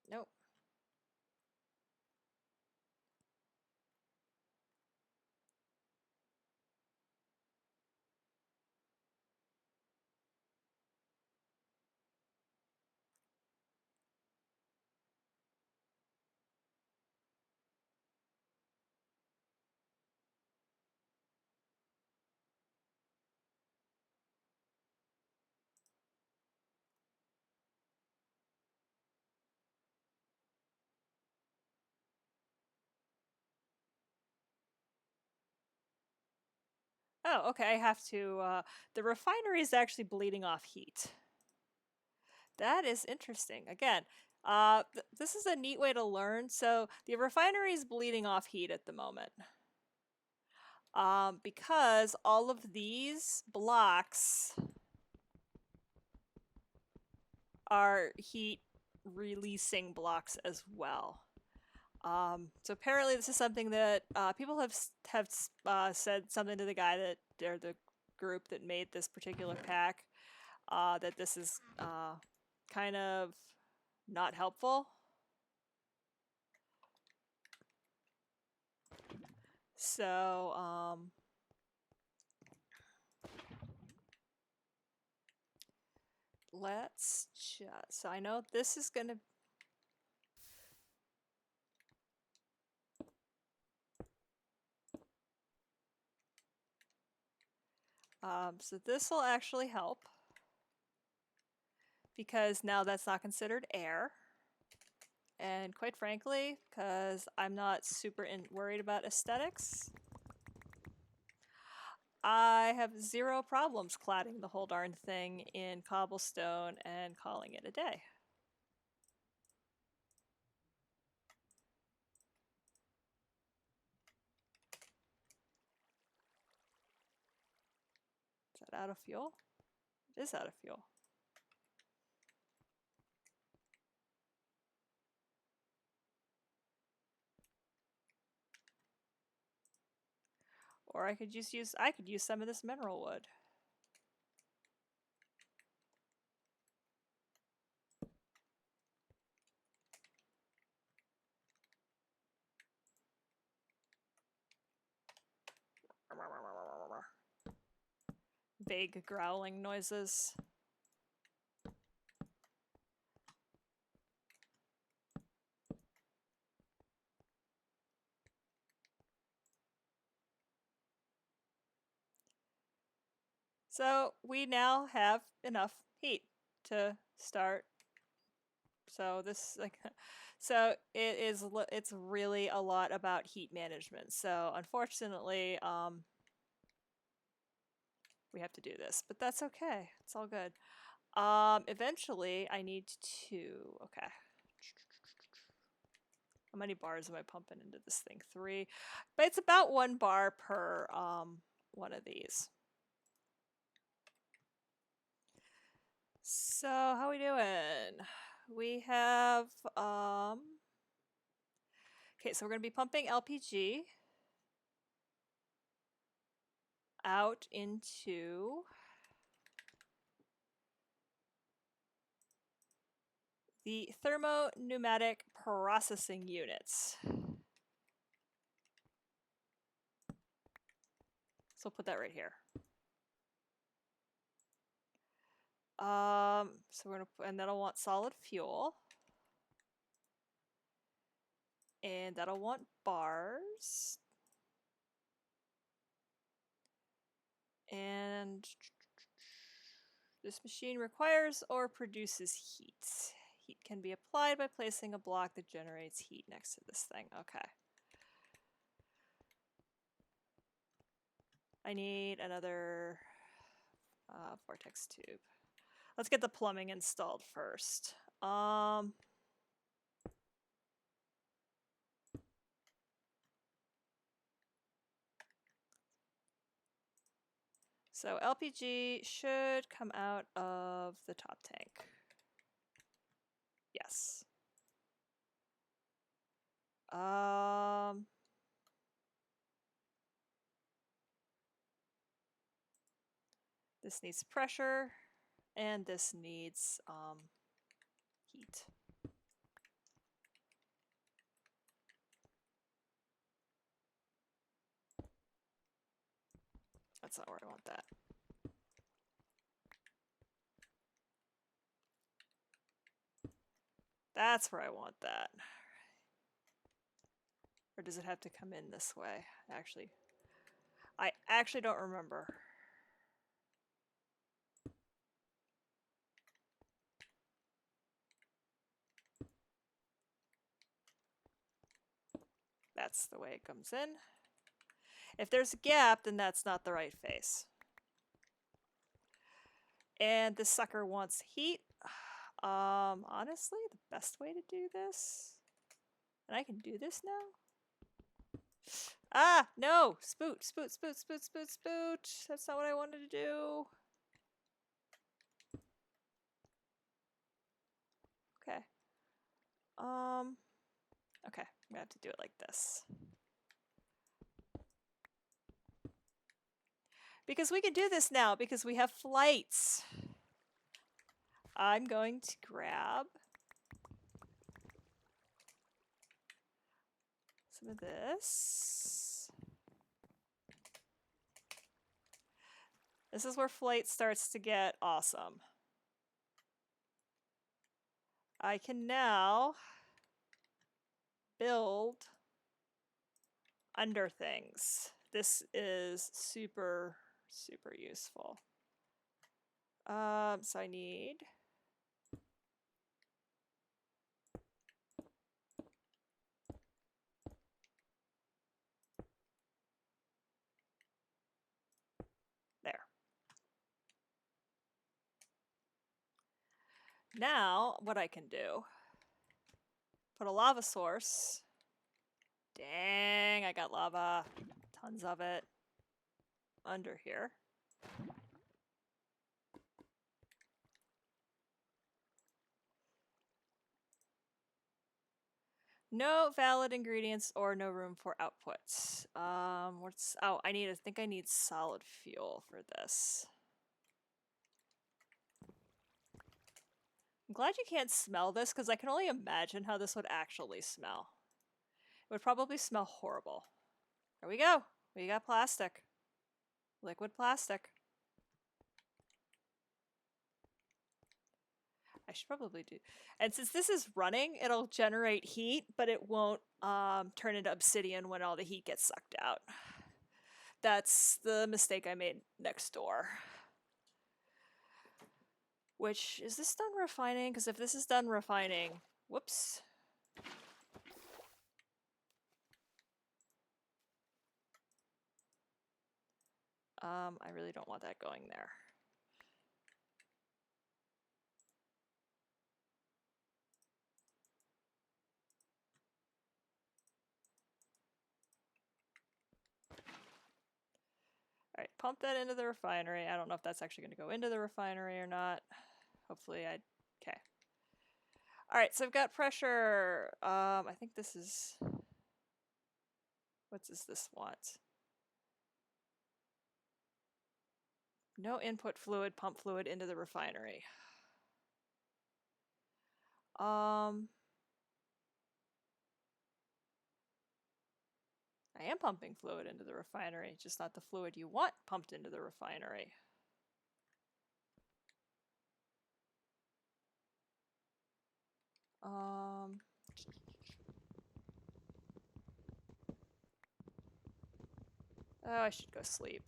Nope. Oh, okay, I have to, the refinery is actually bleeding off heat. That is interesting. Again, this is a neat way to learn. So the refinery is bleeding off heat at the moment. Because all of these blocks are heat releasing blocks as well. So apparently this is something that people have said something to the guy that, or the group that made this particular pack, that this is kind of not helpful. So let's just, so I know this is gonna, so this will actually help, because now that's not considered air. And quite frankly, because I'm not super worried about aesthetics, I have zero problems cladding the whole darn thing in cobblestone and calling it a day. Is that out of fuel? It is out of fuel. Or I could just use, I could use some of this mineral wood. Vague growling noises. So we now have enough heat to start. So this, like, so it is, it's really a lot about heat management. So unfortunately, we have to do this, but that's okay. It's all good. Eventually I need to, okay. How many bars am I pumping into this thing? 3. But it's about 1 bar per one of these. So how we doing? We have okay, so we're going to be pumping LPG out into the thermopneumatic processing units. So I'll put that right here. So we're gonna, and that'll want solid fuel. And that'll want bars. And this machine requires or produces heat. Heat can be applied by placing a block that generates heat next to this thing. Okay. I need another vortex tube. Let's get the plumbing installed first. So LPG should come out of the top tank. Yes. This needs pressure, and this needs heat. That's not where I want that. That's where I want that. Or does it have to come in this way? I actually don't remember. That's the way it comes in. If there's a gap, then that's not the right face. And this sucker wants heat. Honestly, the best way to do this, and I can do this now. Ah, no! Spoot, spoot, spoot, spoot, spoot, spoot. That's not what I wanted to do. Okay. Okay, I'm gonna have to do it like this. Because we can do this now, because we have flights. I'm going to grab some of this. This is where flight starts to get awesome. I can now build under things. This is super, super useful. So I need there. Now, what I can do, put a lava source. Dang, I got lava. Tons of it. Under here. No valid ingredients or no room for outputs. I think I need solid fuel for this. I'm glad you can't smell this, because I can only imagine how this would actually smell. It would probably smell horrible. There we go. We got plastic. Liquid plastic. I should probably do. And since this is running, it'll generate heat, but it won't turn into obsidian when all the heat gets sucked out. That's the mistake I made next door. Which, is this done refining? Because if this is done refining, whoops. I really don't want that going there. All right, pump that into the refinery. I don't know if that's actually going to go into the refinery or not. Hopefully okay. All right, so I've got pressure. I think this is, what does this want? No input fluid, pump fluid into the refinery. I am pumping fluid into the refinery, just not the fluid you want pumped into the refinery. Oh, I should go sleep.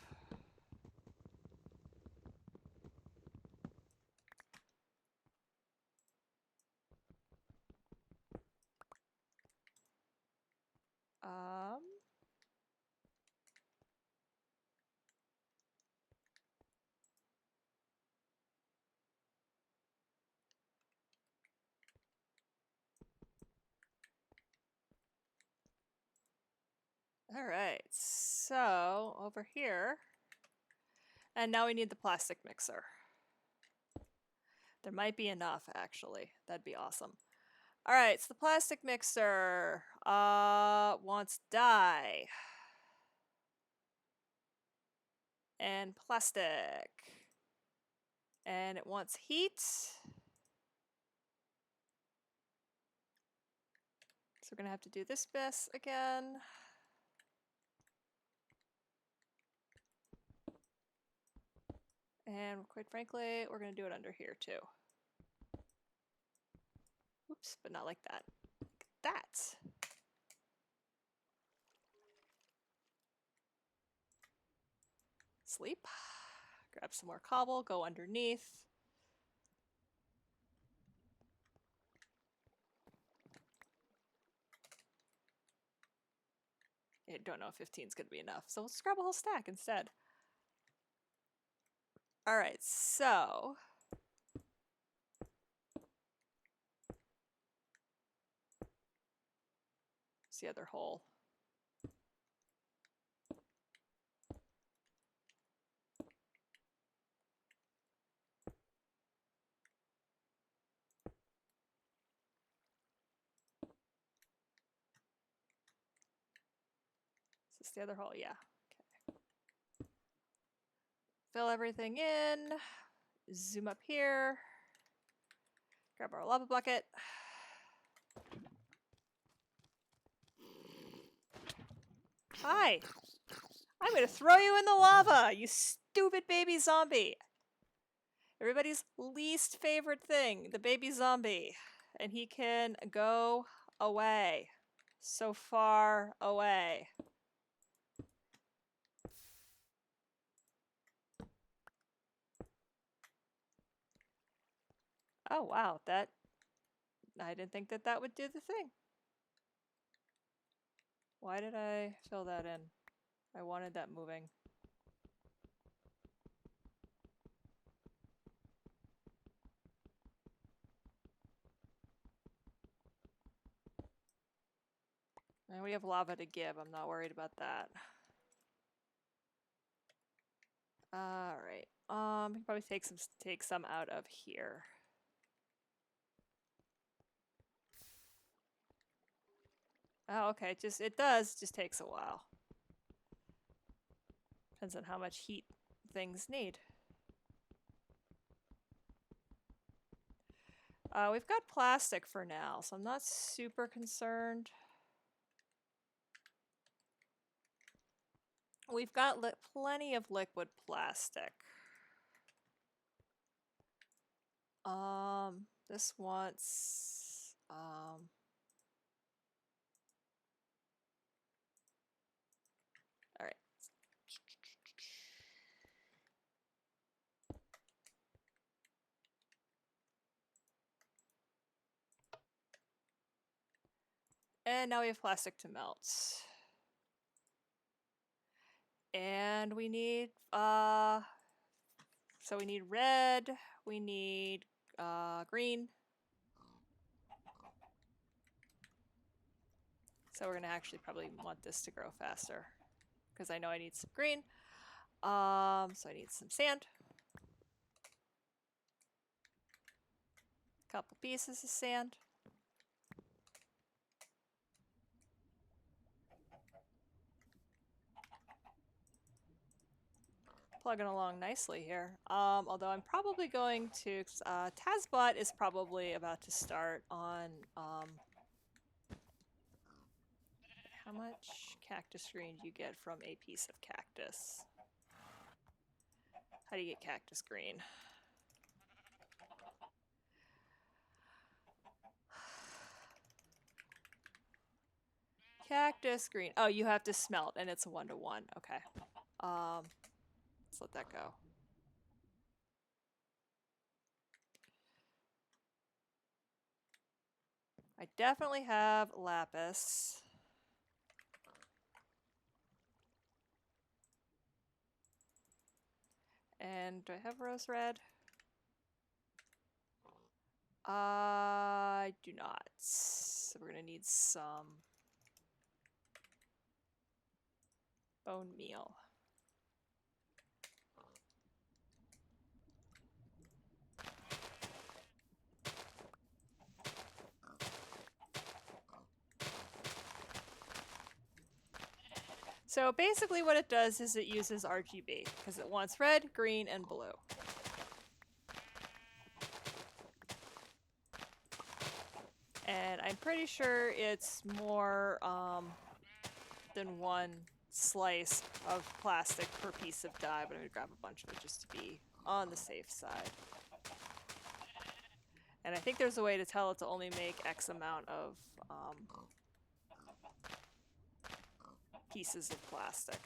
All right, so over here, and now we need the plastic mixer. There might be enough, actually. That'd be awesome. All right, so the plastic mixer wants dye and plastic, and it wants heat. So we're gonna have to do this bit again. And quite frankly, we're gonna do it under here too. Oops, but not like that. Like that. Sleep. Grab some more cobble, go underneath. I don't know if 15 is going to be enough, so let's grab a whole stack instead. All right, so it's the other hole. Is this the other hole? Yeah. Okay. Fill everything in. Zoom up here. Grab our lava bucket. Hi. I'm going to throw you in the lava, you stupid baby zombie. Everybody's least favorite thing, the baby zombie. And he can go away. So far away. Oh, wow. I didn't think that would do the thing. Why did I fill that in? I wanted that moving. And we have lava to give. I'm not worried about that. All right. We can probably take some out of here. Oh, okay. It does. Just takes a while. Depends on how much heat things need. We've got plastic for now, so I'm not super concerned. We've got plenty of liquid plastic. This wants all right. And now we have plastic to melt. And we need so we need red, we need green. So we're gonna actually probably want this to grow faster because I know I need some green. So I need some sand. A couple pieces of sand. Plugging along nicely here. Although I'm probably going to, Tazbot is probably about to start on, how much cactus green do you get from a piece of cactus? How do you get cactus green? Cactus green. Oh, you have to smelt, and it's a 1-to-1. Okay. Let's let that go. I definitely have lapis. And do I have rose red? I do not. So we're gonna need some bone meal. So basically what it does is it uses RGB because it wants red, green, and blue. And I'm pretty sure it's more than one slice of plastic per piece of dye, but I'm going to grab a bunch of it just to be on the safe side. And I think there's a way to tell it to only make X amount of pieces of plastic.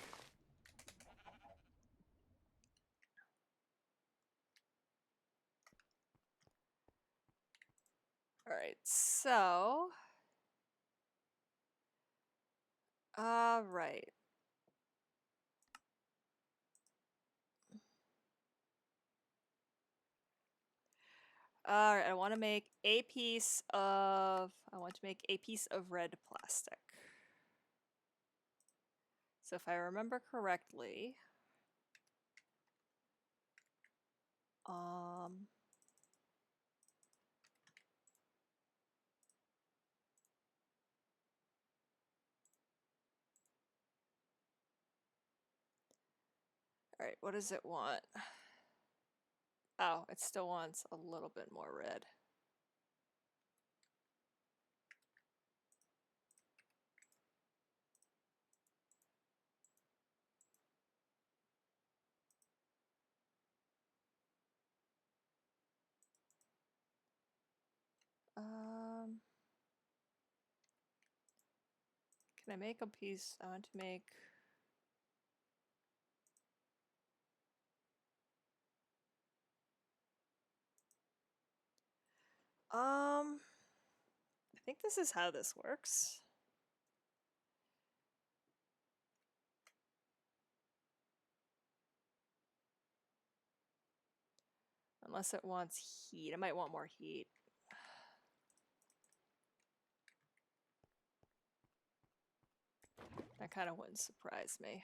Alright, so... Alright. Alright, I want to make a piece of... red plastic. So if I remember correctly... Alright, what does it want? Oh, it still wants a little bit more red. Can I make a piece? I want to make... I think this is how this works. Unless it wants heat. It might want more heat. That kind of wouldn't surprise me.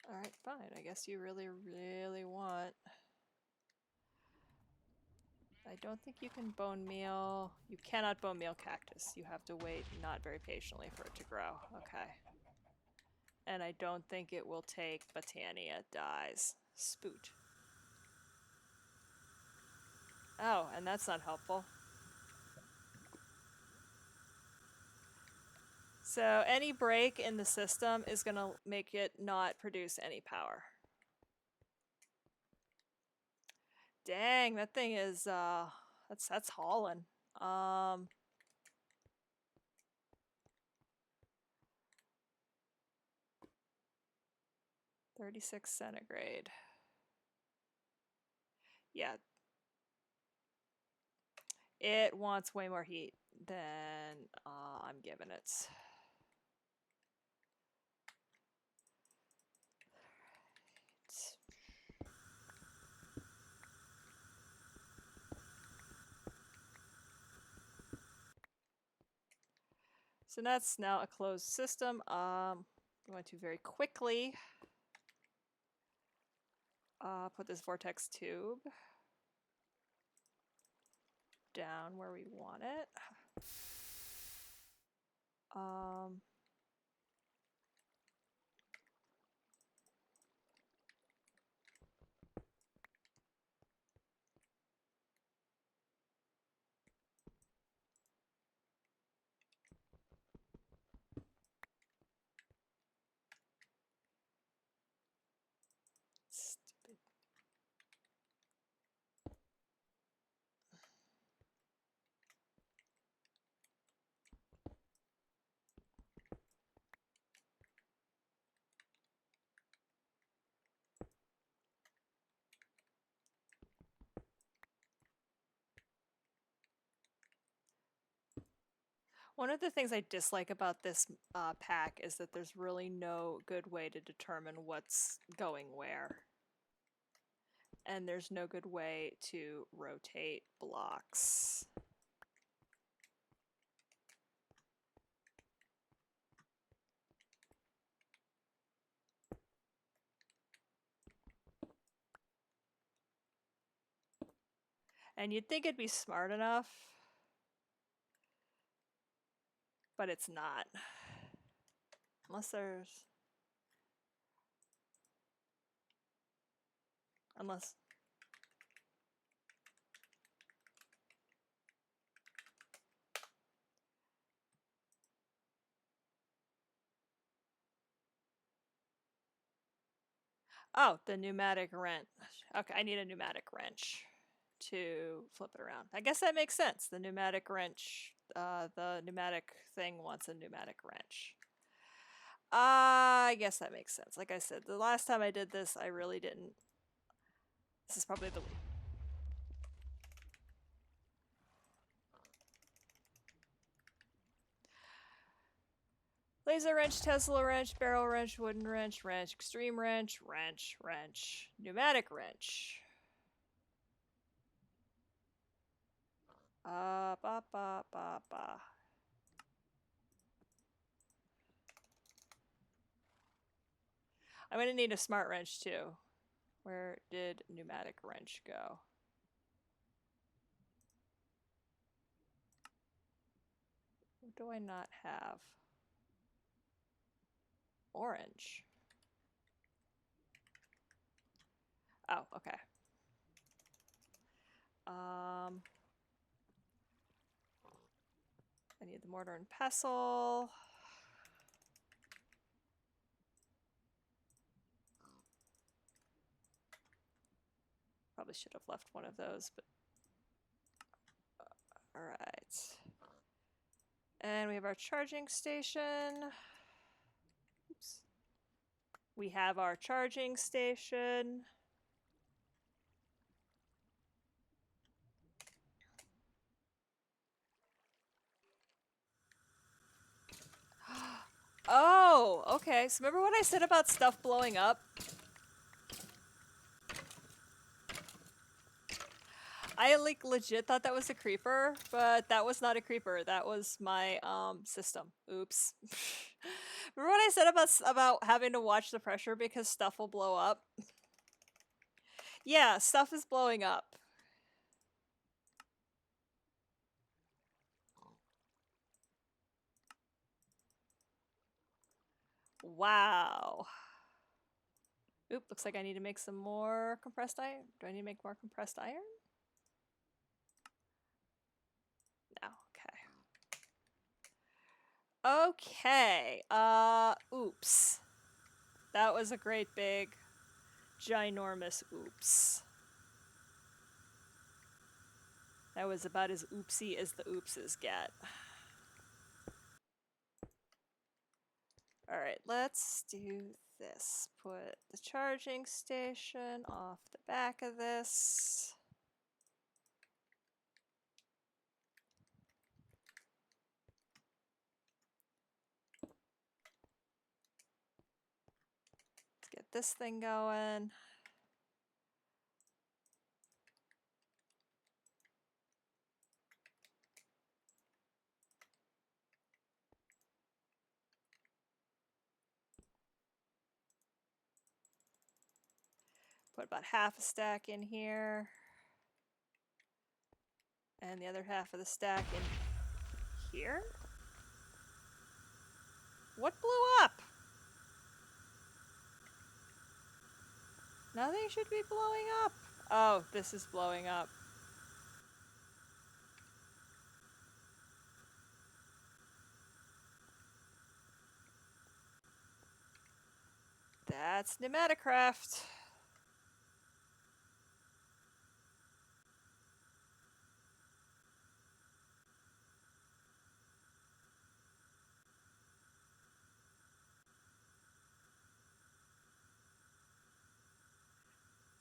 Alright, fine. I guess you really, really want... I don't think you can bone meal... You cannot bone meal cactus. You have to wait not very patiently for it to grow. Okay. And I don't think it will take Botania dyes. Spoot. Oh, and that's not helpful. So any break in the system is going to make it not produce any power. Dang, that thing is that's hauling. 36 centigrade. Yeah. It wants way more heat than I'm giving it. So that's now a closed system. I'm going to very quickly put this vortex tube down where we want it. One of the things I dislike about this pack is that there's really no good way to determine what's going where. And there's no good way to rotate blocks. And you'd think it'd be smart enough, but it's not. Unless there's... Unless... Oh, the pneumatic wrench. Okay, I need a pneumatic wrench to flip it around. I guess that makes sense. The pneumatic wrench, the pneumatic thing wants a pneumatic wrench. I guess that makes sense. Like I said, the last time I did this, I really didn't. This is probably the... Laser wrench, Tesla wrench, barrel wrench, wooden wrench, wrench, extreme wrench, wrench, wrench, pneumatic wrench. Ba ba ba ba. I'm gonna need a smart wrench too. Where did pneumatic wrench go? What do I not have? Orange. Oh, okay. I need the mortar and pestle. Probably should have left one of those, but all right. And we have our charging station. Oops. We have our charging station. Oh, okay. So remember what I said about stuff blowing up? I like legit thought that was a creeper, but that was not a creeper. That was my system. Oops. Remember what I said about having to watch the pressure because stuff will blow up? Yeah, stuff is blowing up. Wow. Oop, looks like I need to make some more compressed iron. Do I need to make more compressed iron? No, okay. Okay, oops. That was a great big, ginormous oops. That was about as oopsy as the oopses get. Alright, let's do this. Put the charging station off the back of this. Let's get this thing going. Put about half a stack in here. And the other half of the stack in here. What blew up? Nothing should be blowing up. Oh, this is blowing up. That's Pneumaticraft.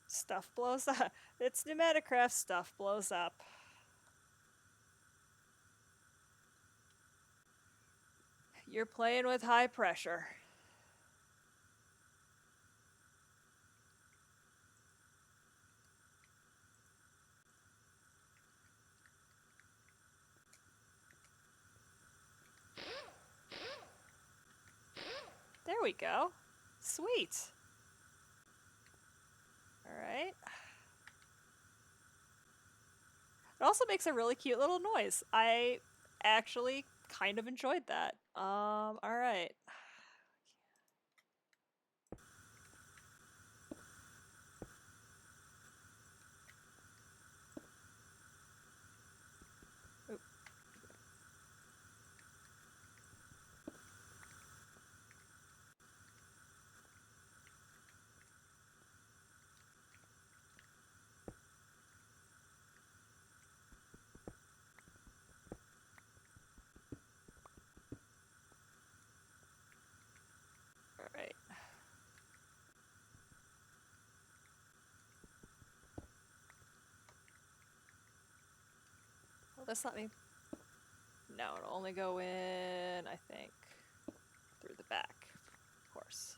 Stuff blows up. It's Pneumaticraft, stuff blows up. You're playing with high pressure. There we go. Sweet. Alright. It also makes a really cute little noise. I actually kind of enjoyed that. Alright. Alright. Will this let me? No, it'll only go in, I think, through the back, of course.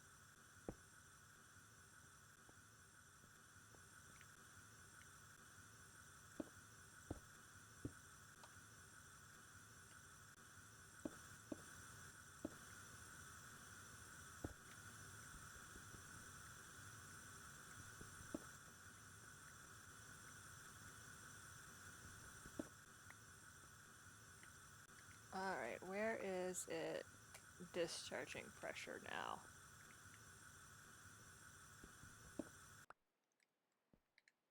Alright, where is it discharging pressure now?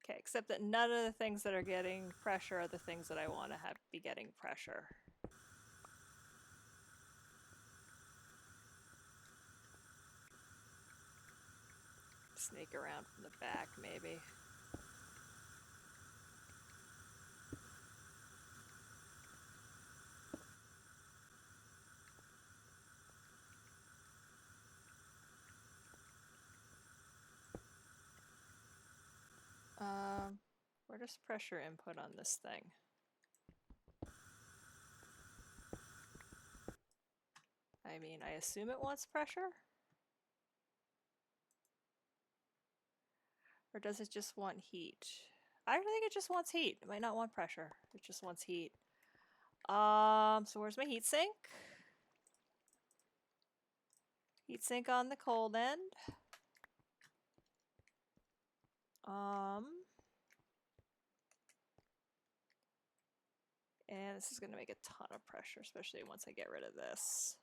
Okay, except that none of the things that are getting pressure are the things that I want to have be getting pressure. Sneak around from the back, maybe. Where does pressure input on this thing? I mean, I assume it wants pressure? Or does it just want heat? I think it just wants heat. It might not want pressure. It just wants heat. So where's my heat sink? Heat sink on the cold end. And this is going to make a ton of pressure, especially once I get rid of this.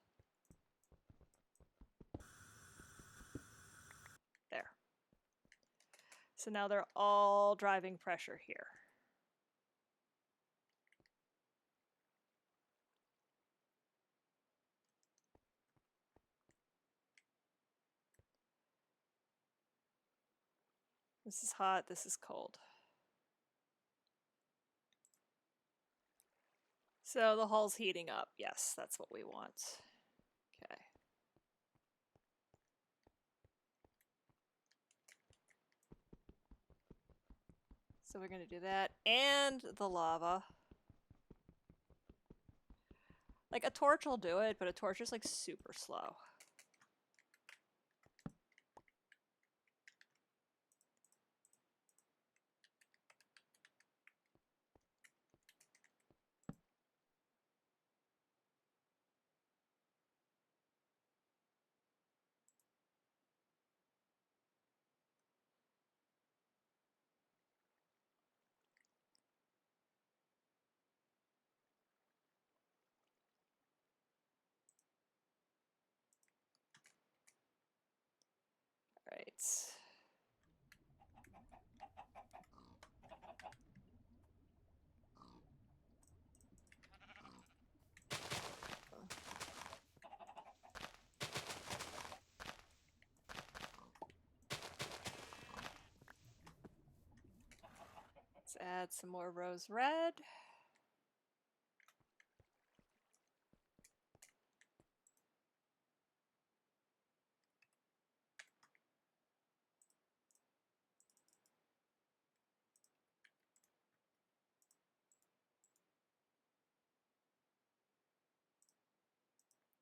There. So now they're all driving pressure here. This is hot, this is cold. So the hull's heating up. Yes, that's what we want. Okay. So we're going to do that and the lava. Like a torch will do it, but a torch is like super slow. Right. Let's add some more rose red.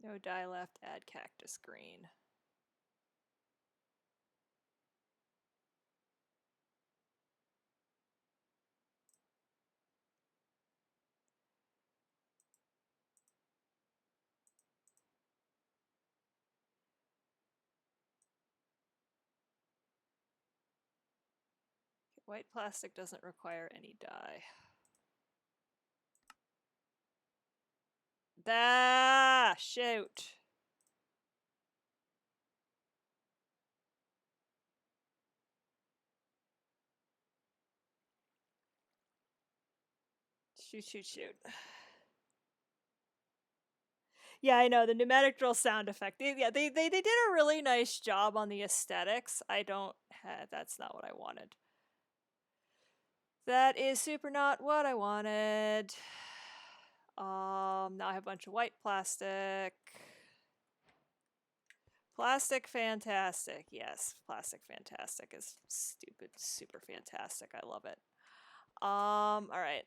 No dye left, add cactus green. White plastic doesn't require any dye. Shoot. Shoot. Yeah, I know, the pneumatic drill sound effect. They did a really nice job on the aesthetics. That's not what I wanted. That is super not what I wanted. Now I have a bunch of white plastic. Plastic fantastic. Yes, plastic fantastic is stupid, super fantastic. I love it. All right.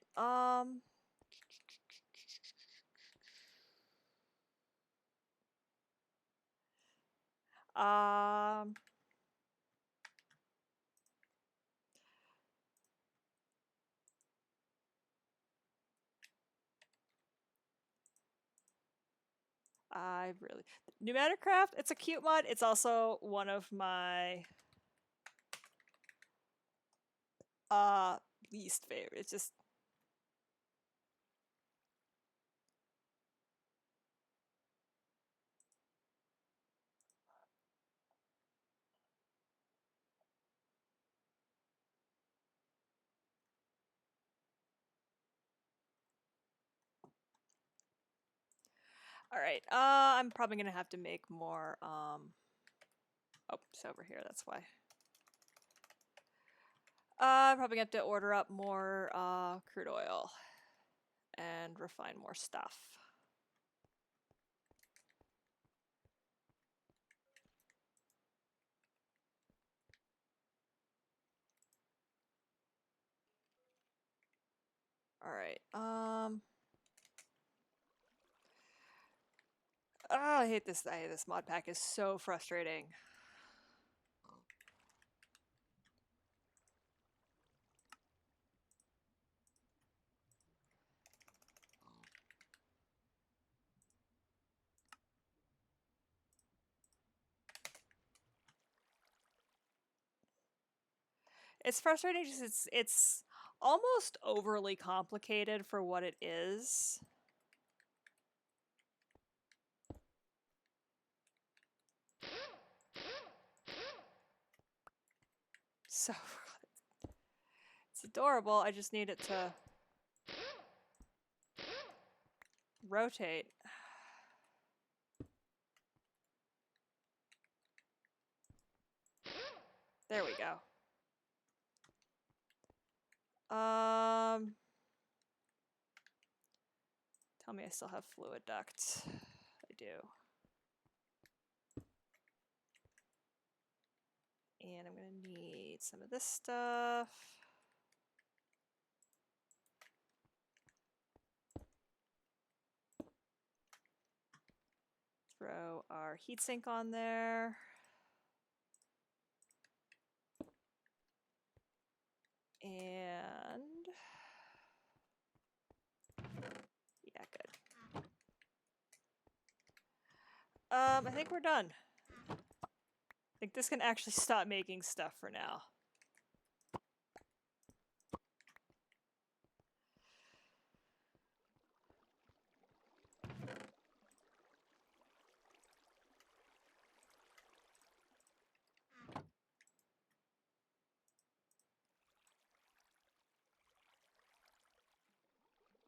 Pneumatic Craft, it's a cute mod. It's also one of my least favorite. It's just all right. I'm probably gonna have to make more. Oh, it's over here. That's why. I'm probably gonna have to order up more crude oil and refine more stuff. All right. Oh, I hate this. This mod pack is so frustrating. It's frustrating because it's almost overly complicated for what it is. So it's adorable. I just need it to rotate. There we go. Tell me I still have fluid ducts. I do. And I'm gonna need some of this stuff. Throw our heatsink on there. And yeah, good. I think we're done. I think this can actually stop making stuff for now.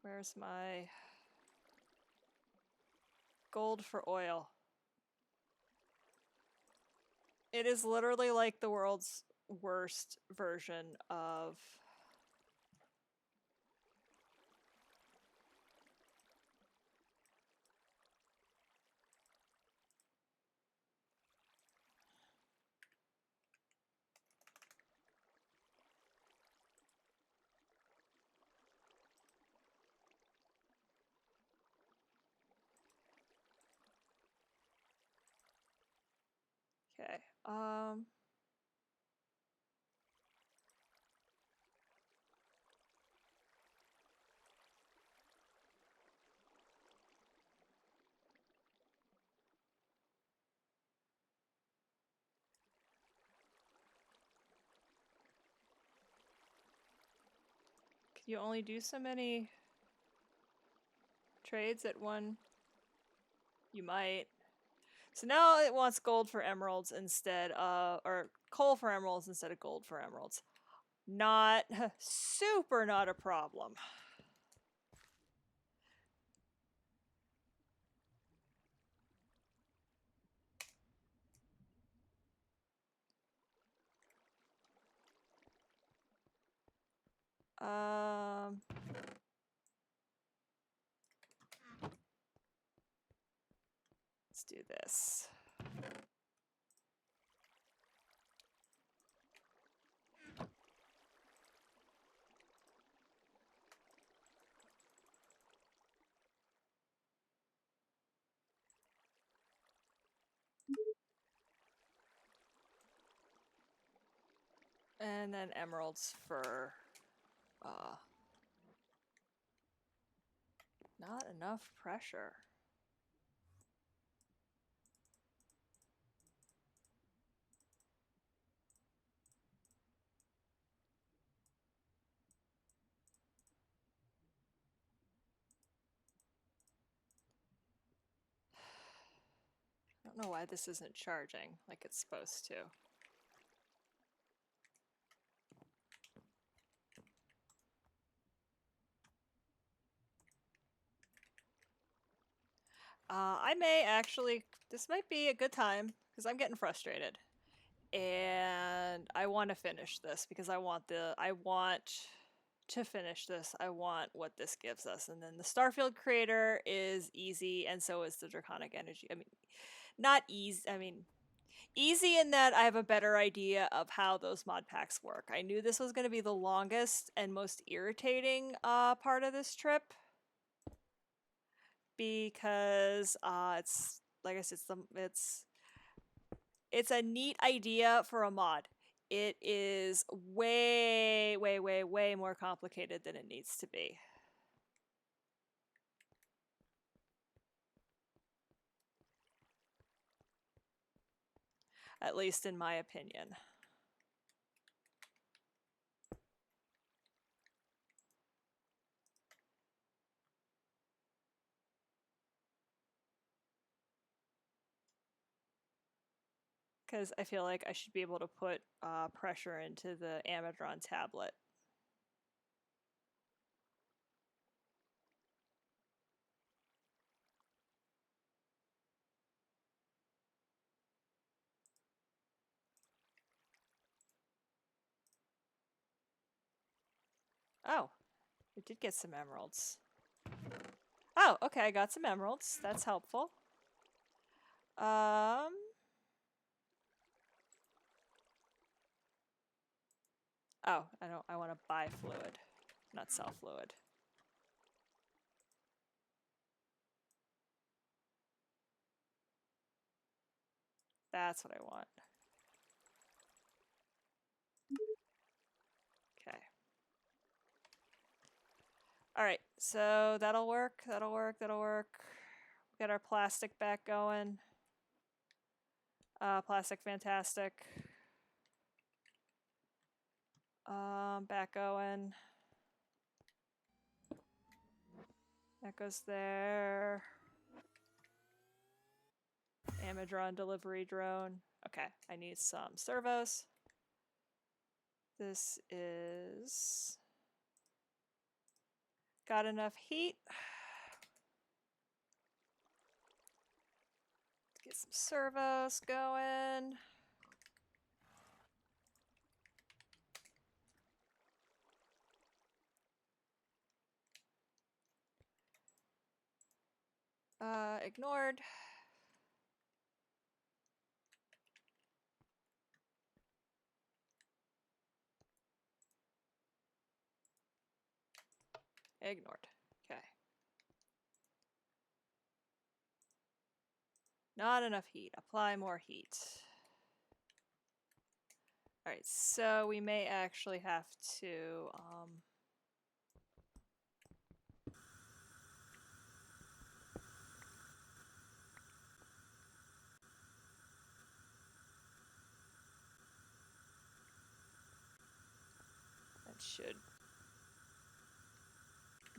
Where's my gold for oil? It is literally like the world's worst version of Um, can you only do so many trades at one? You might. So now it wants gold for emeralds instead of, or coal for emeralds instead of gold for emeralds. Not super, not a problem. Um, let's do this. And then emeralds for not enough pressure. I don't know why this isn't charging like it's supposed to. I may actually, this might be a good time because I'm getting frustrated. And I want to finish this because I want to finish this. I want what this gives us. And then the Starfield Creator is easy, and so is the Draconic Energy. I mean, not easy, I mean, easy in that I have a better idea of how those mod packs work. I knew this was going to be the longest and most irritating part of this trip because it's like I said, it's a neat idea for a mod. It is way, way, way, way more complicated than it needs to be. At least in my opinion. Because I feel like I should be able to put pressure into the Amidron tablet. Oh, it did get some emeralds. Oh, okay, I got some emeralds. That's helpful. Oh, I want to buy fluid, not sell fluid. That's what I want. Okay. All right, so that'll work, that'll work, that'll work. Get our plastic back going. Plastic fantastic. Back going. That goes there. Amidron delivery drone. Okay, I need some servos. This is... got enough heat. Get some servos going. Ignored. Ignored. Okay. Not enough heat. Apply more heat. Alright, so we may actually have to that should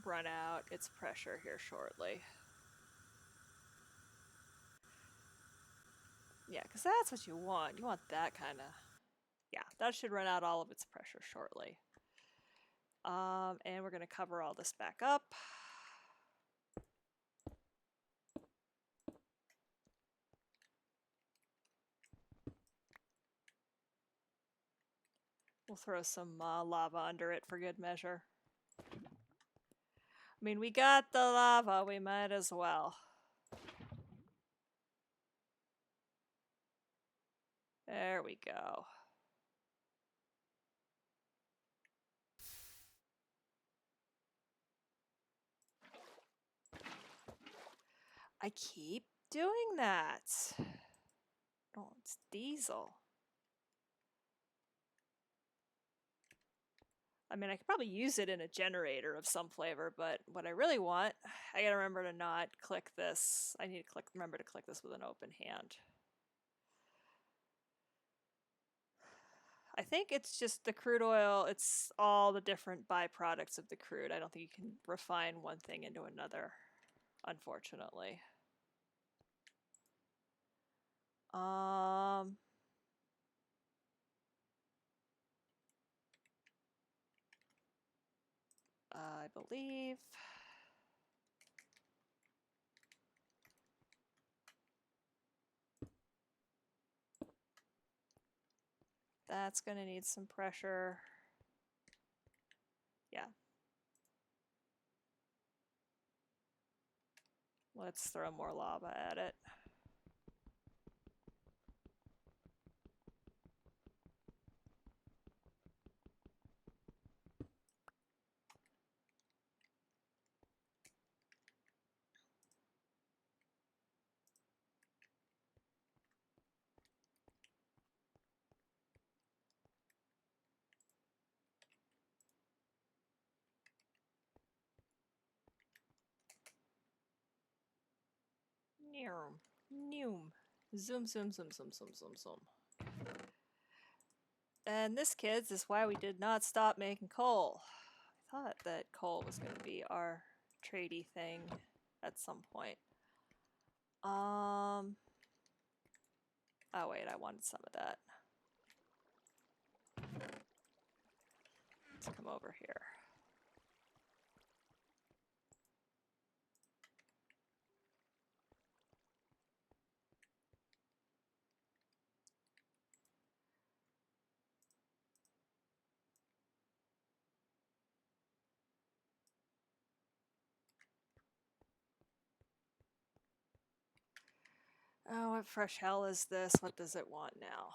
run out its pressure here shortly. Yeah, because that's what you want. You want that kind of... Yeah, that should run out all of its pressure shortly. And we're going to cover all this back up. We'll throw some lava under it for good measure. I mean, we got the lava, we might as well. There we go. I keep doing that. Oh, it's diesel. I mean, I could probably use it in a generator of some flavor, but what I really want, I gotta remember to not click this. I need to remember to click this with an open hand. I think it's just the crude oil, it's all the different byproducts of the crude. I don't think you can refine one thing into another, unfortunately. I believe that's going to need some pressure. Yeah. Let's throw more lava at it. Noom. Zoom, zoom, zoom, zoom, zoom, zoom, zoom. And this, kids, is why we did not stop making coal. I thought that coal was going to be our tradey thing at some point. Oh wait, I wanted some of that. Let's come over here. Oh, what fresh hell is this? What does it want now?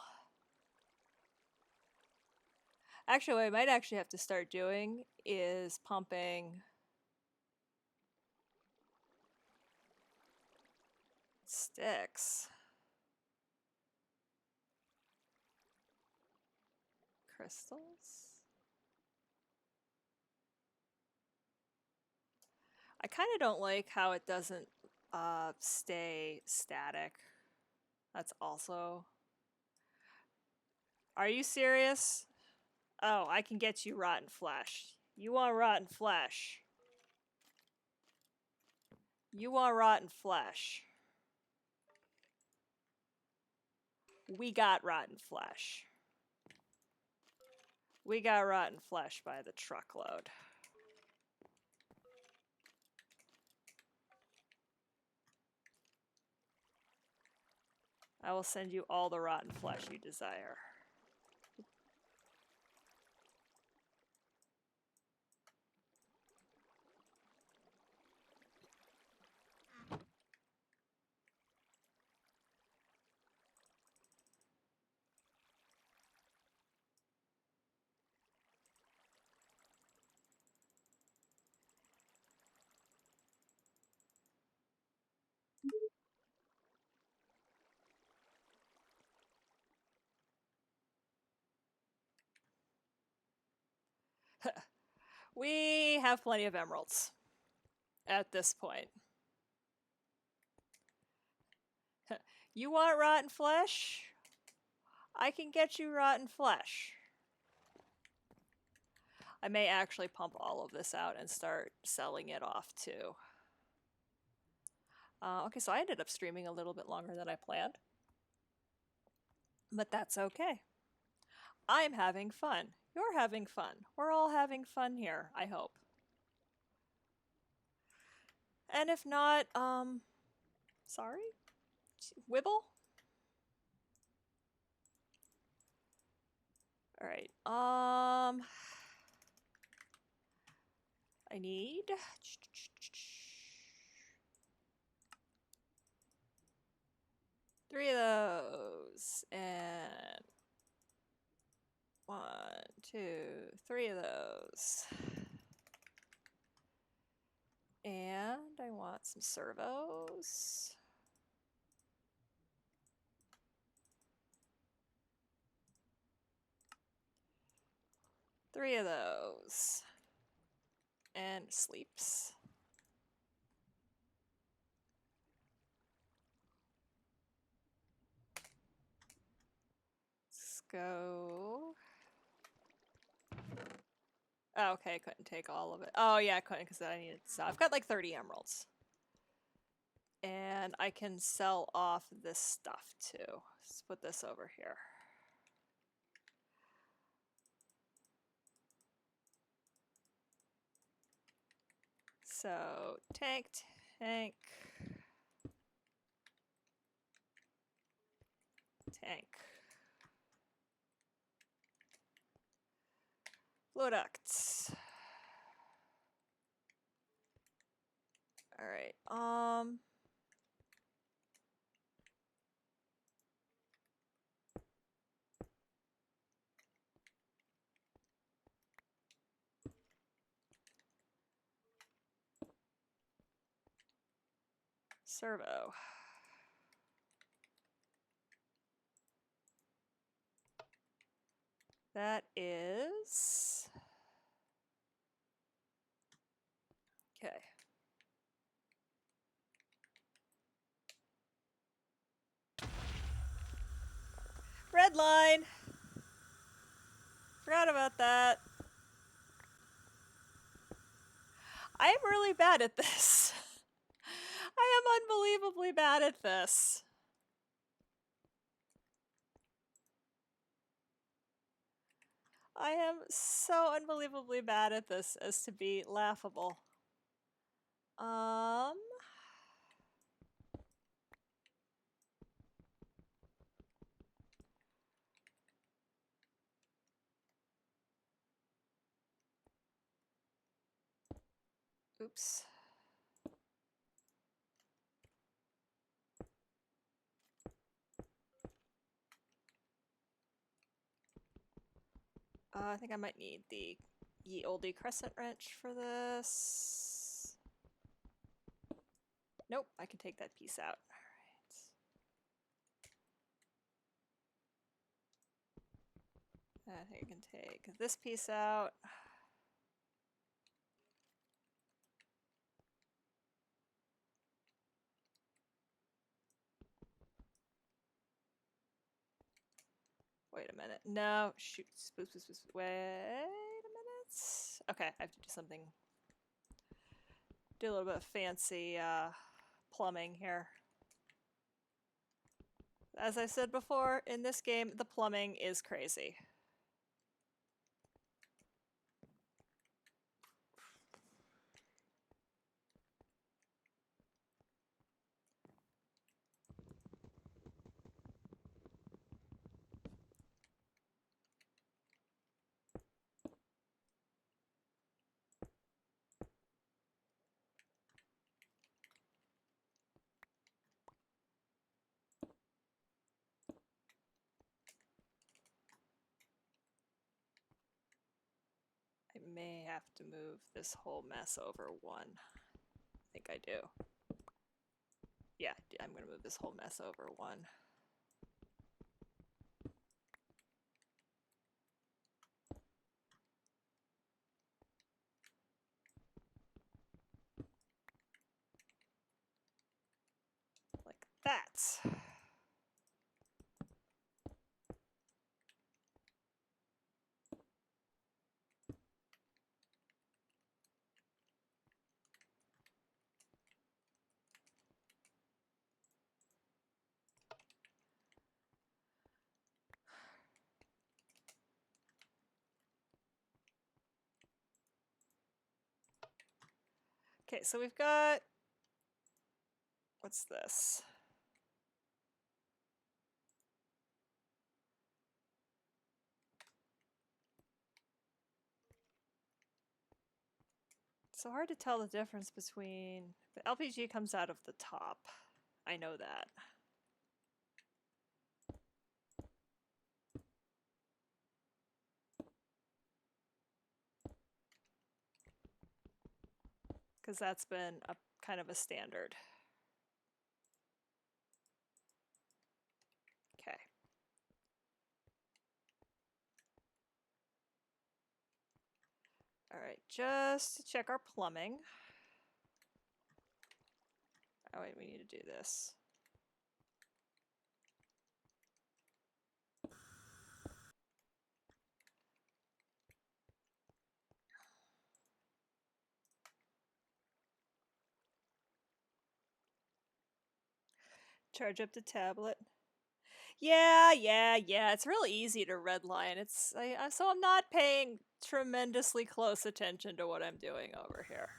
Actually, what I might actually have to start doing is pumping sticks. Crystals? I kind of don't like how it doesn't stay static. That's also... Are you serious? Oh, I can get you rotten flesh. You want rotten flesh. You want rotten flesh. We got rotten flesh. We got rotten flesh by the truckload. I will send you all the rotten flesh you desire. We have plenty of emeralds at this point. You want rotten flesh? I can get you rotten flesh. I may actually pump all of this out and start selling it off too. Okay, so I ended up streaming a little bit longer than I planned. But that's okay. I'm having fun. You're having fun. We're all having fun here, I hope. And if not, sorry? Wibble? Alright, I need... three of those, and 1, 2, 3 of those. And I want some servos. Three of those. And sleeps. Let's go. Oh, okay, I couldn't take all of it. Oh yeah, I couldn't because I needed stuff. I've got like 30 emeralds. And I can sell off this stuff too. Let's put this over here. So, tank, tank, tank. Flow ducts. Alright, servo. That is... Okay. Red line! Forgot about that. I am really bad at this. I am unbelievably bad at this. I am so unbelievably bad at this as to be laughable. Oops. I think I might need the ye olde crescent wrench for this. Nope, I can take that piece out. Alright. I think I can take this piece out. Wait a minute. No, shoot. Wait a minute. Okay, I have to do something. Do a little bit of fancy plumbing here. As I said before, in this game, the plumbing is crazy. I may have to move this whole mess over one. I think I do. Yeah, I'm going to move this whole mess over one. that. Okay, so we've got, what's this? It's so hard to tell the difference between, the LPG comes out of the top. I know that. Because that's been a kind of a standard. Okay. All right, just to check our plumbing. Oh wait, we need to do this. Charge up the tablet. Yeah. It's really easy to redline. So I'm not paying tremendously close attention to what I'm doing over here.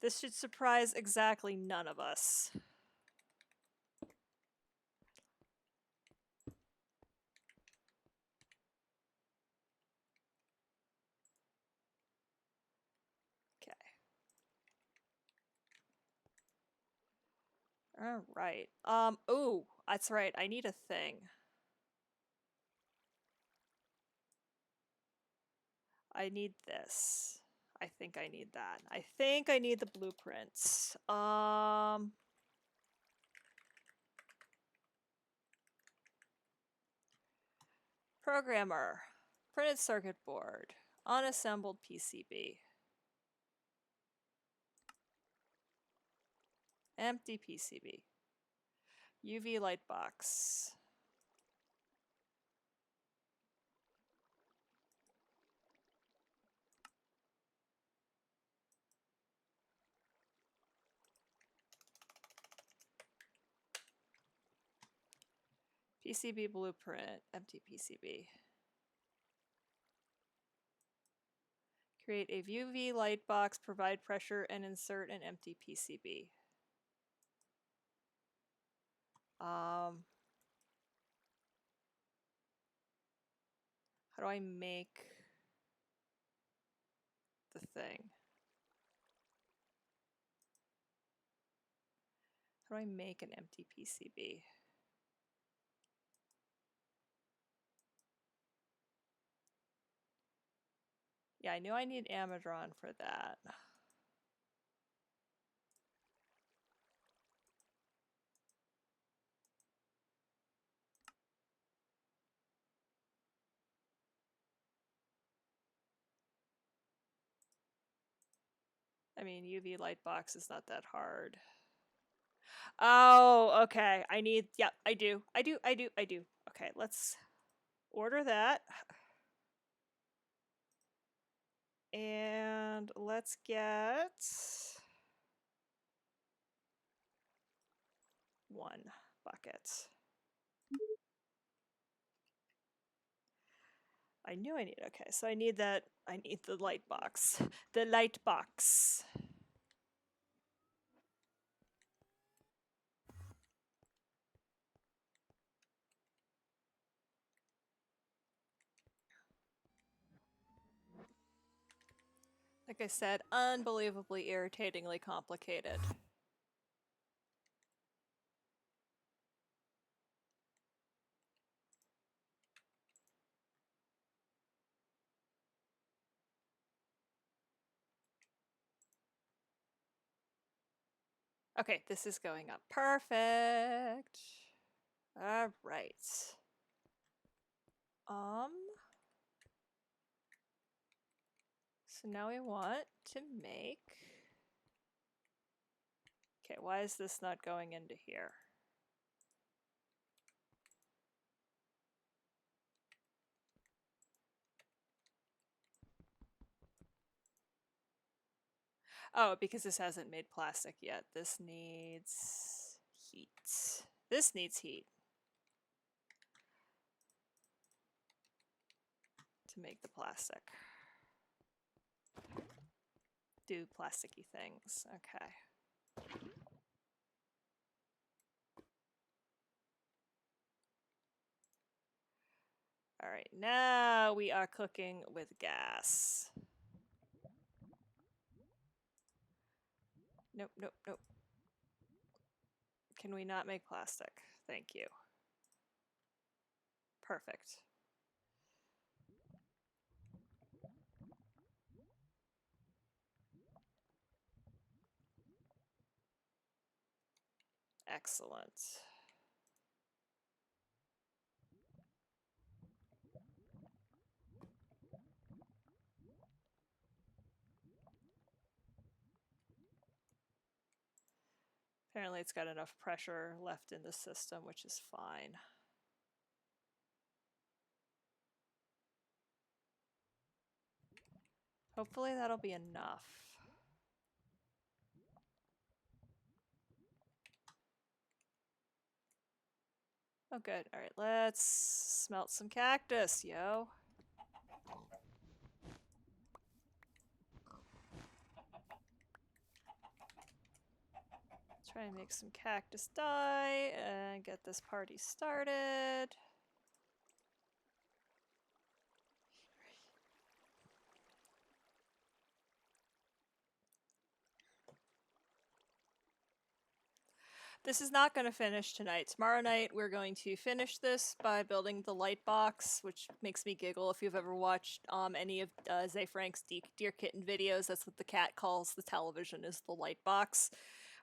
This should surprise exactly none of us. Okay. All right. Oh, that's right. I need a thing. I need this. I think I need that. I think I need the blueprints. Programmer. Printed circuit board. Unassembled PCB. Empty PCB. UV light box. PCB blueprint. Empty PCB. Create a UV light box, provide pressure, and insert an empty PCB. How do I make the thing? How do I make an empty PCB? Yeah, I knew I need Amadron for that. I mean, UV light box is not that hard. Oh, okay. I need, yeah, I do. Okay, let's order that. And let's get one bucket. I knew I need, okay, so I need that, I need the light box. The light box. Like I said, unbelievably irritatingly complicated. Okay, this is going up. Perfect. All right. So now we want to make Okay, why is this not going into here? Oh, because this hasn't made plastic yet. This needs heat. This needs heat to make the plastic. Do plasticky things. Okay. All right, now we are cooking with gas. Nope, nope, nope. Can we not make plastic? Thank you. Perfect. Excellent. Apparently it's got enough pressure left in the system, which is fine. Hopefully that'll be enough. Oh, good. All right, let's smelt some cactus, yo. Try and make some cactus dye and get this party started. This is not going to finish tonight. Tomorrow night we're going to finish this by building the light box, which makes me giggle. If you've ever watched any of Zay Frank's Deer Kitten videos, that's what the cat calls the television, is the light box.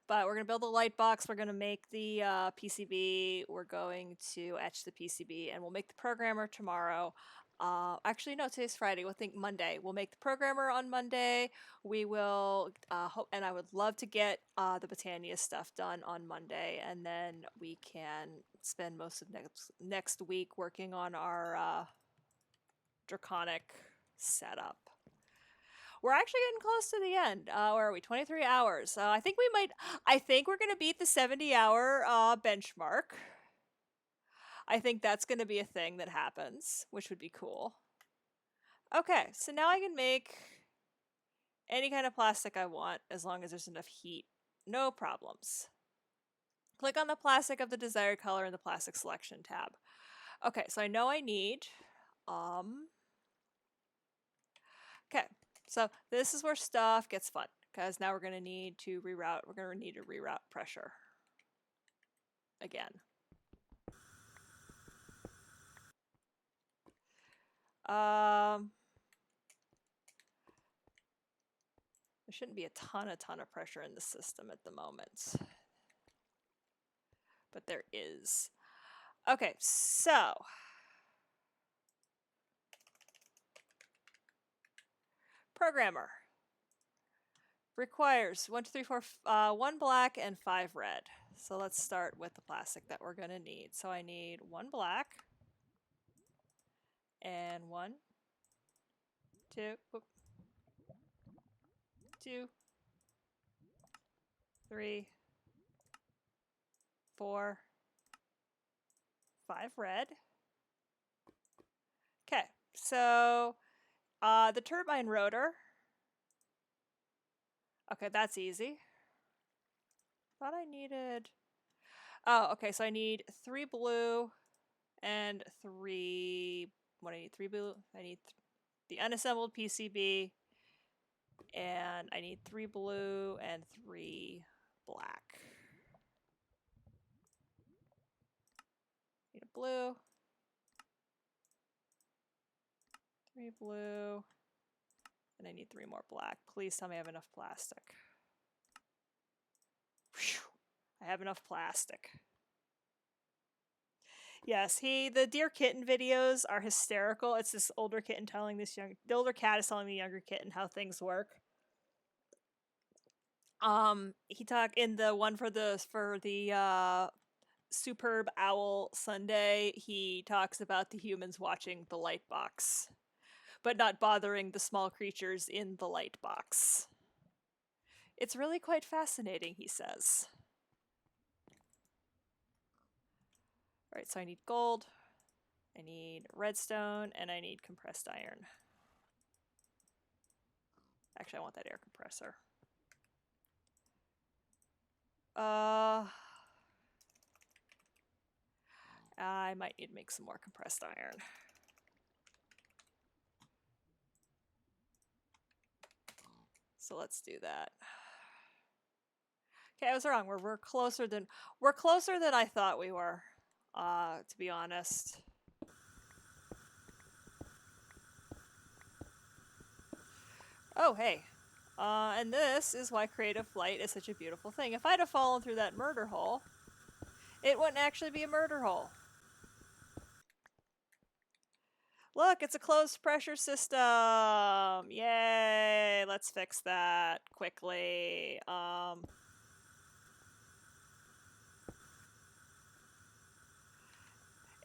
But we're going to build the light box, we're going to make the PCB, we're going to etch the PCB, and we'll make the programmer tomorrow. Actually, no, today's Friday. We'll think Monday. We'll make the programmer on Monday. We will hope, and I would love to get the Botania stuff done on Monday, and then we can spend most of next week working on our draconic setup. We're actually getting close to the end. Where are we? 23 hours. I think we might. I think we're going to beat the 70-hour benchmark. I think that's going to be a thing that happens, which would be cool. Okay, so now I can make any kind of plastic I want as long as there's enough heat. No problems. Click on the plastic of the desired color in the plastic selection tab. Okay, so I know I need, okay, so this is where stuff gets fun, because now we're going to need to reroute, we're going to need to reroute pressure again. There shouldn't be a ton of pressure in the system at the moment, but there is. Okay, so programmer requires 1, 2, 3, 4, 1 black and 5 red. So let's start with the plastic that we're going to need. So I need 1 black and 1, 2, 2, 3, 4, 5 red. Okay, so the turbine rotor. Okay, that's easy. Thought I needed. Oh, okay, so I need 3 blue and 3. What do I need? 3 blue. I need the unassembled PCB, and I need 3 blue and 3 black. Need a blue, 3 blue, and I need 3 more black. Please tell me I have enough plastic. Whew. I have enough plastic. Yes, the Deer Kitten videos are hysterical. It's this older kitten telling the older cat is telling the younger kitten how things work. He talked in the one for the Superb Owl Sunday, he talks about the humans watching the light box, but not bothering the small creatures in the light box. It's really quite fascinating, he says. Alright, so I need gold, I need redstone, and I need compressed iron. Actually, I want that air compressor. I might need to make some more compressed iron. So let's do that. Okay, I was wrong. We're closer than I thought we were. To be honest. Oh, hey. And this is why creative flight is such a beautiful thing. If I'd have fallen through that murder hole, it wouldn't actually be a murder hole. Look, it's a closed pressure system. Yay! Let's fix that quickly.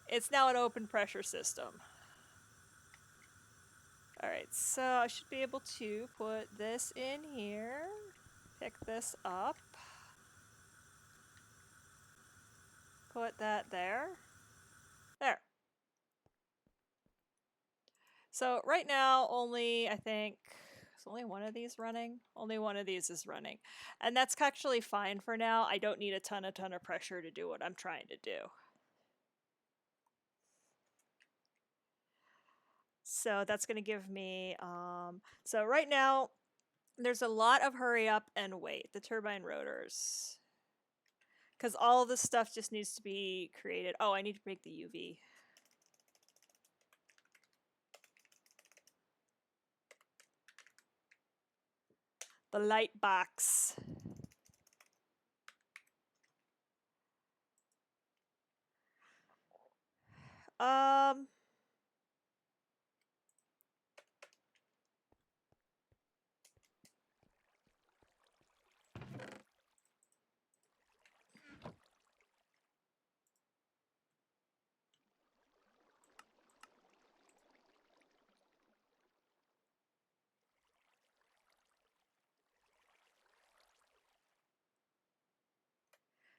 It's now an open pressure system. Alright, so I should be able to put this in here. Pick this up. Put that there. There. So right now, I think, is only one of these running? Only one of these is running. And that's actually fine for now. I don't need a ton of pressure to do what I'm trying to do. So that's going to give me, so right now, there's a lot of hurry up and wait, the turbine rotors. Because all this stuff just needs to be created. Oh, I need to make the UV. The light box.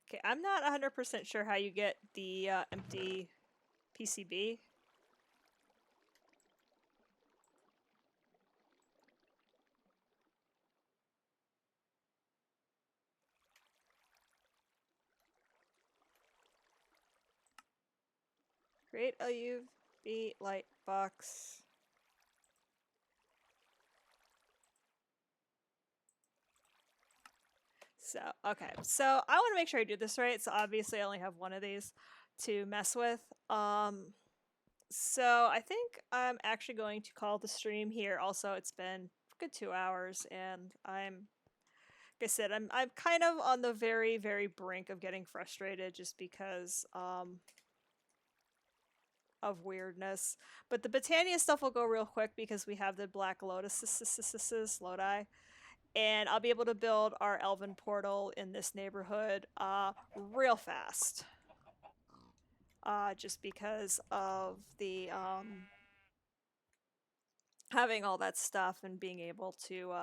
Okay, I'm not 100% sure how you get the empty PCB. Create a UV light box. So, okay. So I want to make sure I do this right. So obviously I only have one of these to mess with. So I think I'm actually going to call the stream here. Also, it's been a good 2 hours and like I said, I'm kind of on the very, very brink of getting frustrated just because of weirdness. But the Botania stuff will go real quick because we have the Black Lotus Lodi. And I'll be able to build our Elven portal in this neighborhood real fast. Just because of the having all that stuff and being able to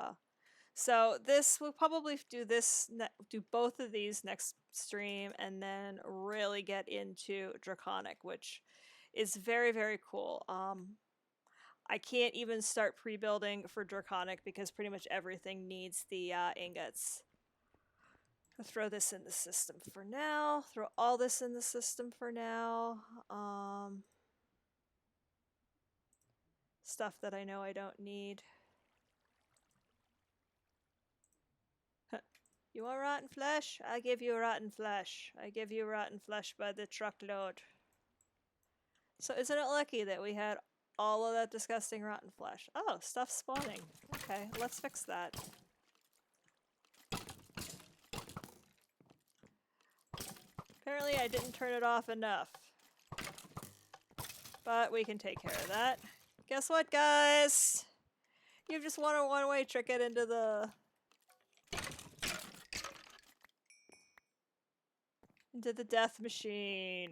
so this we'll probably do both of these next stream and then really get into Draconic, which is very, very cool. I can't even start pre-building for Draconic because pretty much everything needs the ingots. I'll throw this in the system for now. Throw all this in the system for now. Stuff that I know I don't need. You want rotten flesh? I give you rotten flesh. I give you rotten flesh by the truckload. So isn't it lucky that we had all of that disgusting rotten flesh? Oh, stuff's spawning. Okay, let's fix that. Apparently I didn't turn it off enough. But we can take care of that. Guess what, guys? You've just won a one-way ticket into the Into the death machine.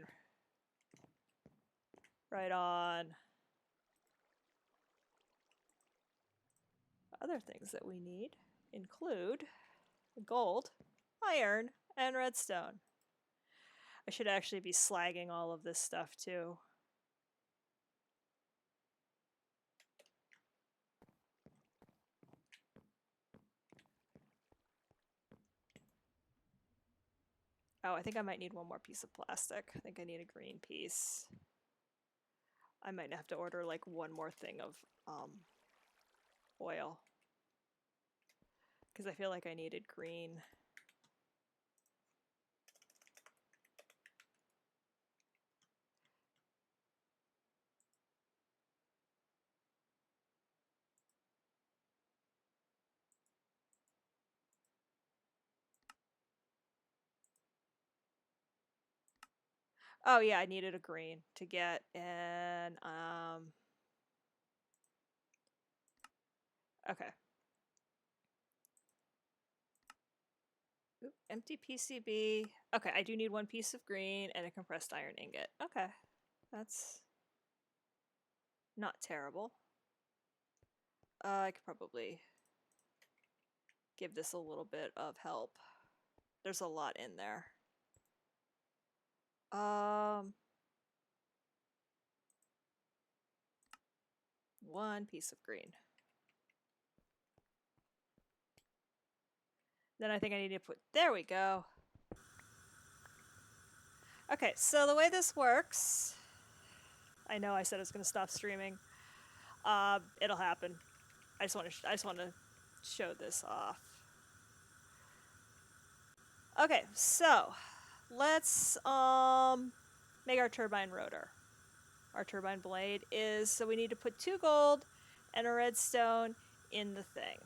Right on. Other things that we need include gold, iron, and redstone. I should actually be slagging all of this stuff too. Oh, I think I might need one more piece of plastic. I think I need a green piece. I might have to order like one more thing of oil. Because I feel like I needed green. Oh yeah, I needed a green to get an okay. Oop, empty PCB. Okay, I do need one piece of green and a compressed iron ingot. Okay, that's not terrible. I could probably give this a little bit of help. There's a lot in there. One piece of green. Then I think I need to put, there we go. Okay, so the way this works, I know I said I was going to stop streaming. It'll happen. I just want to show this off. Okay, so let's make our turbine rotor. Our turbine blade is, so we need to put 2 gold and a redstone in the thing.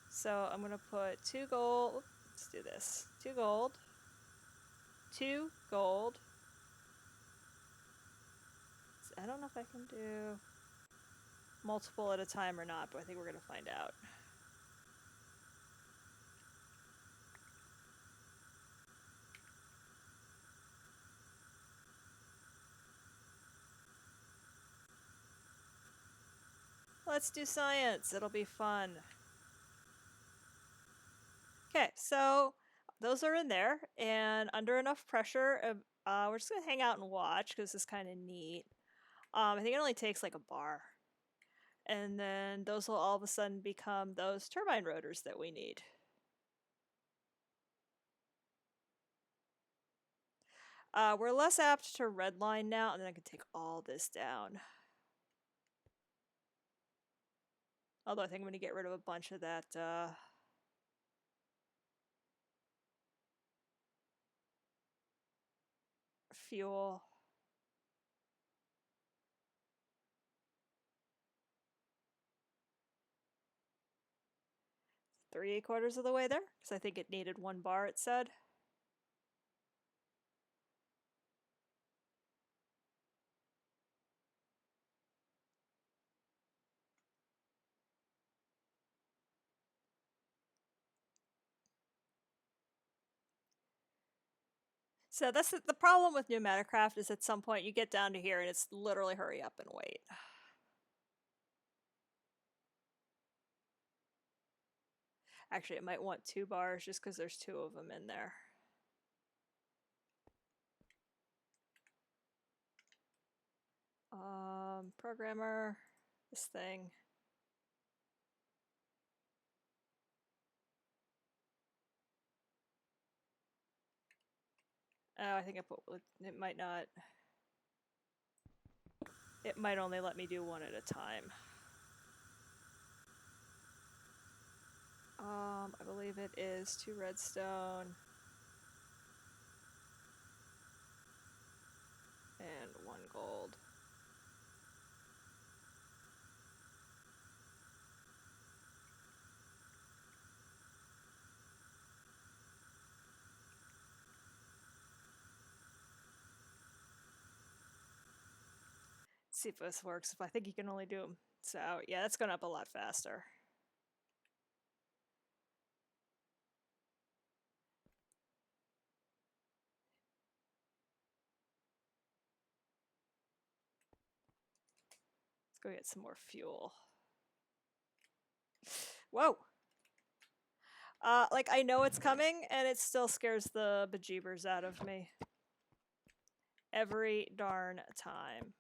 So I'm gonna put 2 gold. Let's do this. 2 gold. 2 gold. I don't know if I can do multiple at a time or not, but I think we're gonna find out. Let's do science. It'll be fun. Okay, so those are in there, and under enough pressure, we're just gonna hang out and watch because this is kind of neat. I think it only takes like a bar, and then those will all of a sudden become those turbine rotors that we need. We're less apt to redline now, and then I can take all this down. Although I think I'm going to get rid of a bunch of that fuel. Three-quarters of the way there, because I think it needed 1 bar, it said. So that's the problem with Pneumaticraft is at some point you get down to here and it's literally hurry up and wait. Actually, it might want 2 bars just because there's 2 of them in there. Programmer, this thing. Oh, I think I put, it might not. It might only let me do 1 at a time. I believe it is 2 redstone. And 1 gold. Let's see if this works. If I think you can only do them. So yeah, that's going up a lot faster. Let's go get some more fuel. Whoa! Like, I know it's coming, and it still scares the bejeebers out of me. Every darn time.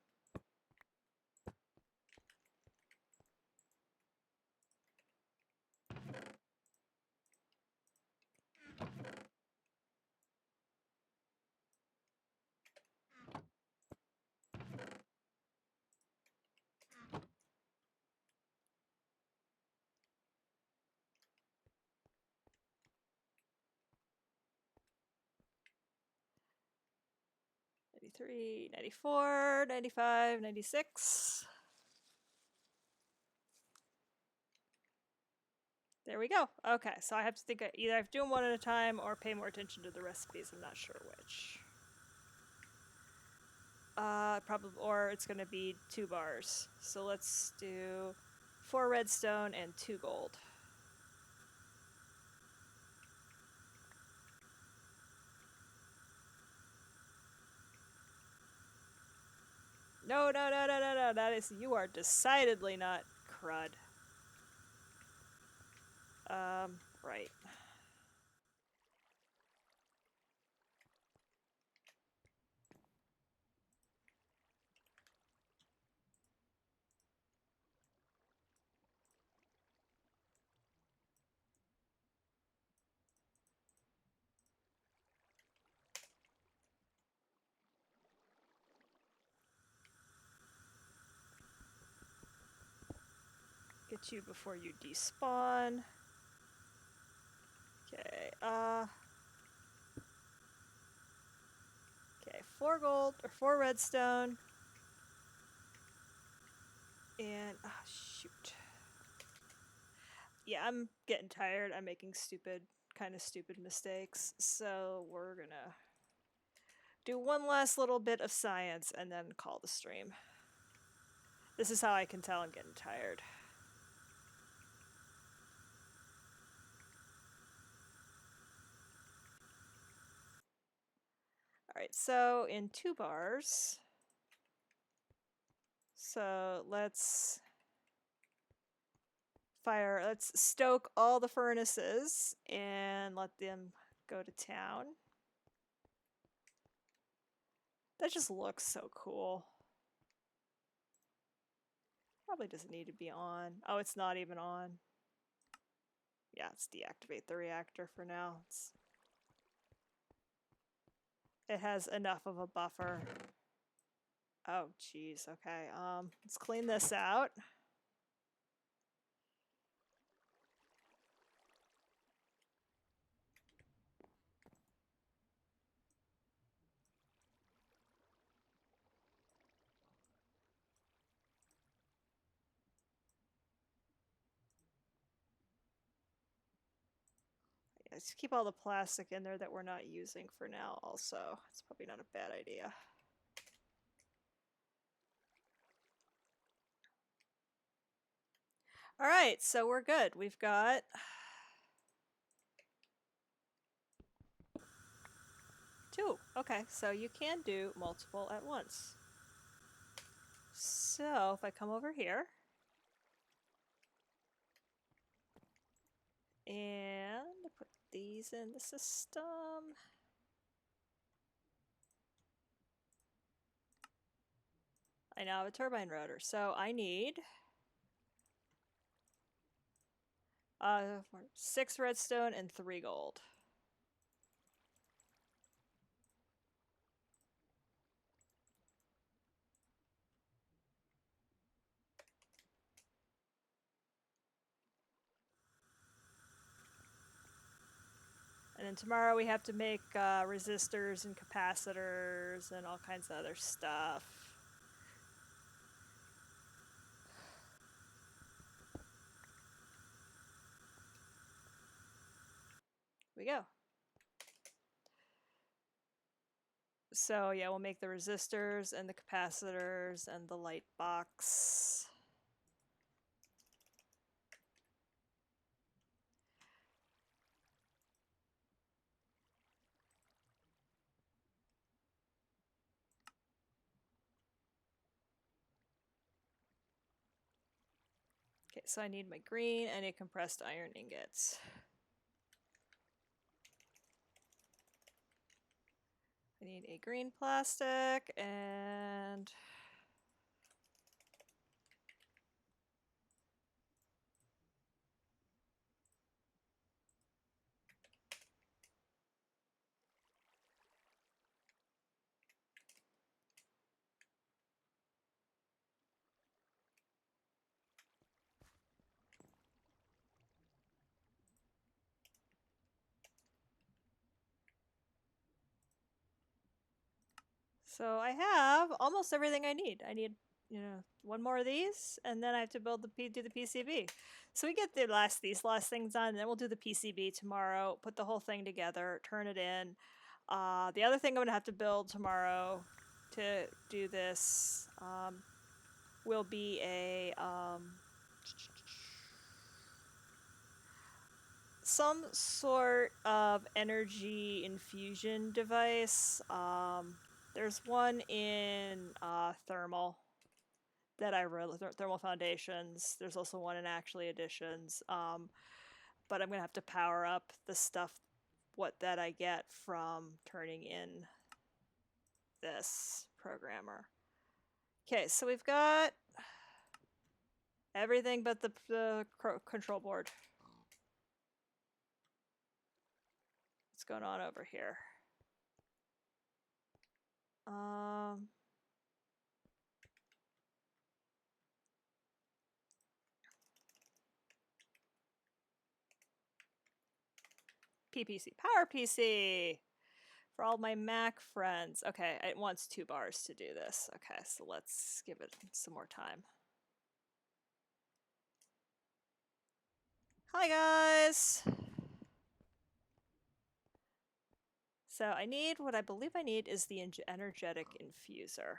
'93, '94, '95, '96. There we go. Okay, so I have to think either I have to do them one at a time or pay more attention to the recipes. I'm not sure which. Probably, or it's going to be 2 bars. So let's do 4 redstone and 2 gold. No, no, no, no, no, no. That is, you are decidedly not crud. Right. Get you before you despawn. Okay, okay, 4 gold, or 4 redstone. And, shoot. Yeah, I'm getting tired. I'm making kind of stupid mistakes. So we're gonna do one last little bit of science and then call the stream. This is how I can tell I'm getting tired. Alright, so in 2 bars. So let's stoke all the furnaces and let them go to town. That just looks so cool. Probably doesn't need to be on. Oh, it's not even on. Yeah, let's deactivate the reactor for now. It has enough of a buffer. Oh, geez. Okay. Let's clean this out. Let's keep all the plastic in there that we're not using for now also. It's probably not a bad idea. Alright, so we're good. We've got... two. Okay, so you can do multiple at once. So if I come over here and put these in the system. I now have a turbine rotor, so I need 6 redstone and 3 gold. And then tomorrow we have to make resistors and capacitors and all kinds of other stuff. Here we go. So yeah, we'll make the resistors and the capacitors and the light box. Okay, so I need my green and a compressed iron ingots. I need a green plastic and so I have almost everything I need. I need, one more of these, and then I have to do the PCB. So we get these last things done, and then we'll do the PCB tomorrow. Put the whole thing together, turn it in. The other thing I'm gonna have to build tomorrow to do this will be a some sort of energy infusion device. There's one in thermal that I wrote, thermal foundations. There's also one in actually editions. But I'm gonna have to power up the stuff that I get from turning in this programmer. Okay, so we've got everything but the control board. What's going on over here? PPC, Power PC for all my Mac friends. Okay, it wants 2 bars to do this. Okay, so let's give it some more time. Hi guys! So I need, what I believe I need is the energetic infuser.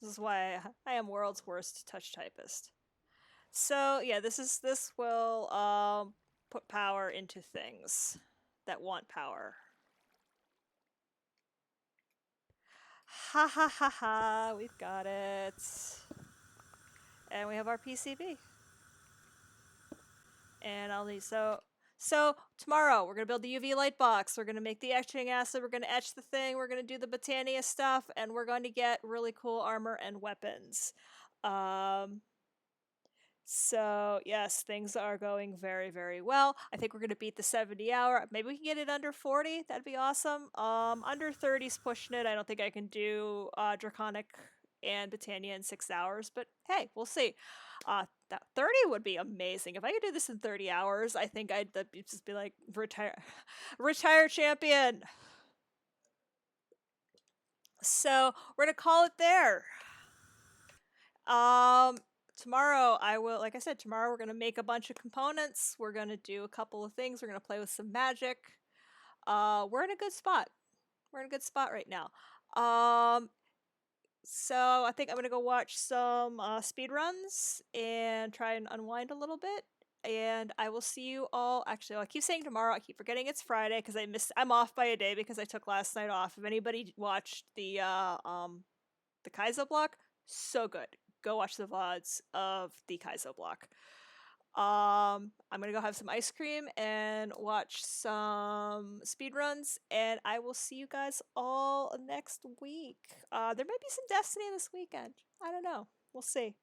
This is why I am world's worst touch typist. So yeah, this will put power into things that want power. Ha ha ha ha, we've got it. And we have our PCB. And I'll need, so tomorrow we're gonna build the UV light box, we're gonna make the etching acid, we're gonna etch the thing, we're gonna do the Botania stuff, and we're going to get really cool armor and weapons. So yes, things are going very, very well. I think we're gonna beat the 70 hour. Maybe we can get it under 40. That'd be awesome. Under 30's pushing it. I don't think I can do Draconic and Botania in 6 hours, but hey, we'll see. That 30 would be amazing. If I could do this in 30 hours, I think I'd just be like retire champion. So we're gonna call it there. Tomorrow I will, like I said, tomorrow we're going to make a bunch of components. We're going to do a couple of things. We're going to play with some magic. We're in a good spot. We're in a good spot right now. So I think I'm going to go watch some speed runs and try and unwind a little bit. And I will see you all. Actually, I keep saying tomorrow. I keep forgetting it's Friday because I'm off by a day because I took last night off. If anybody watched the Kaizo block, so good. Go watch the VODs of the Kaizo block. I'm gonna go have some ice cream and watch some speed runs, and I will see you guys all next week. There might be some Destiny this weekend. I don't know. We'll see.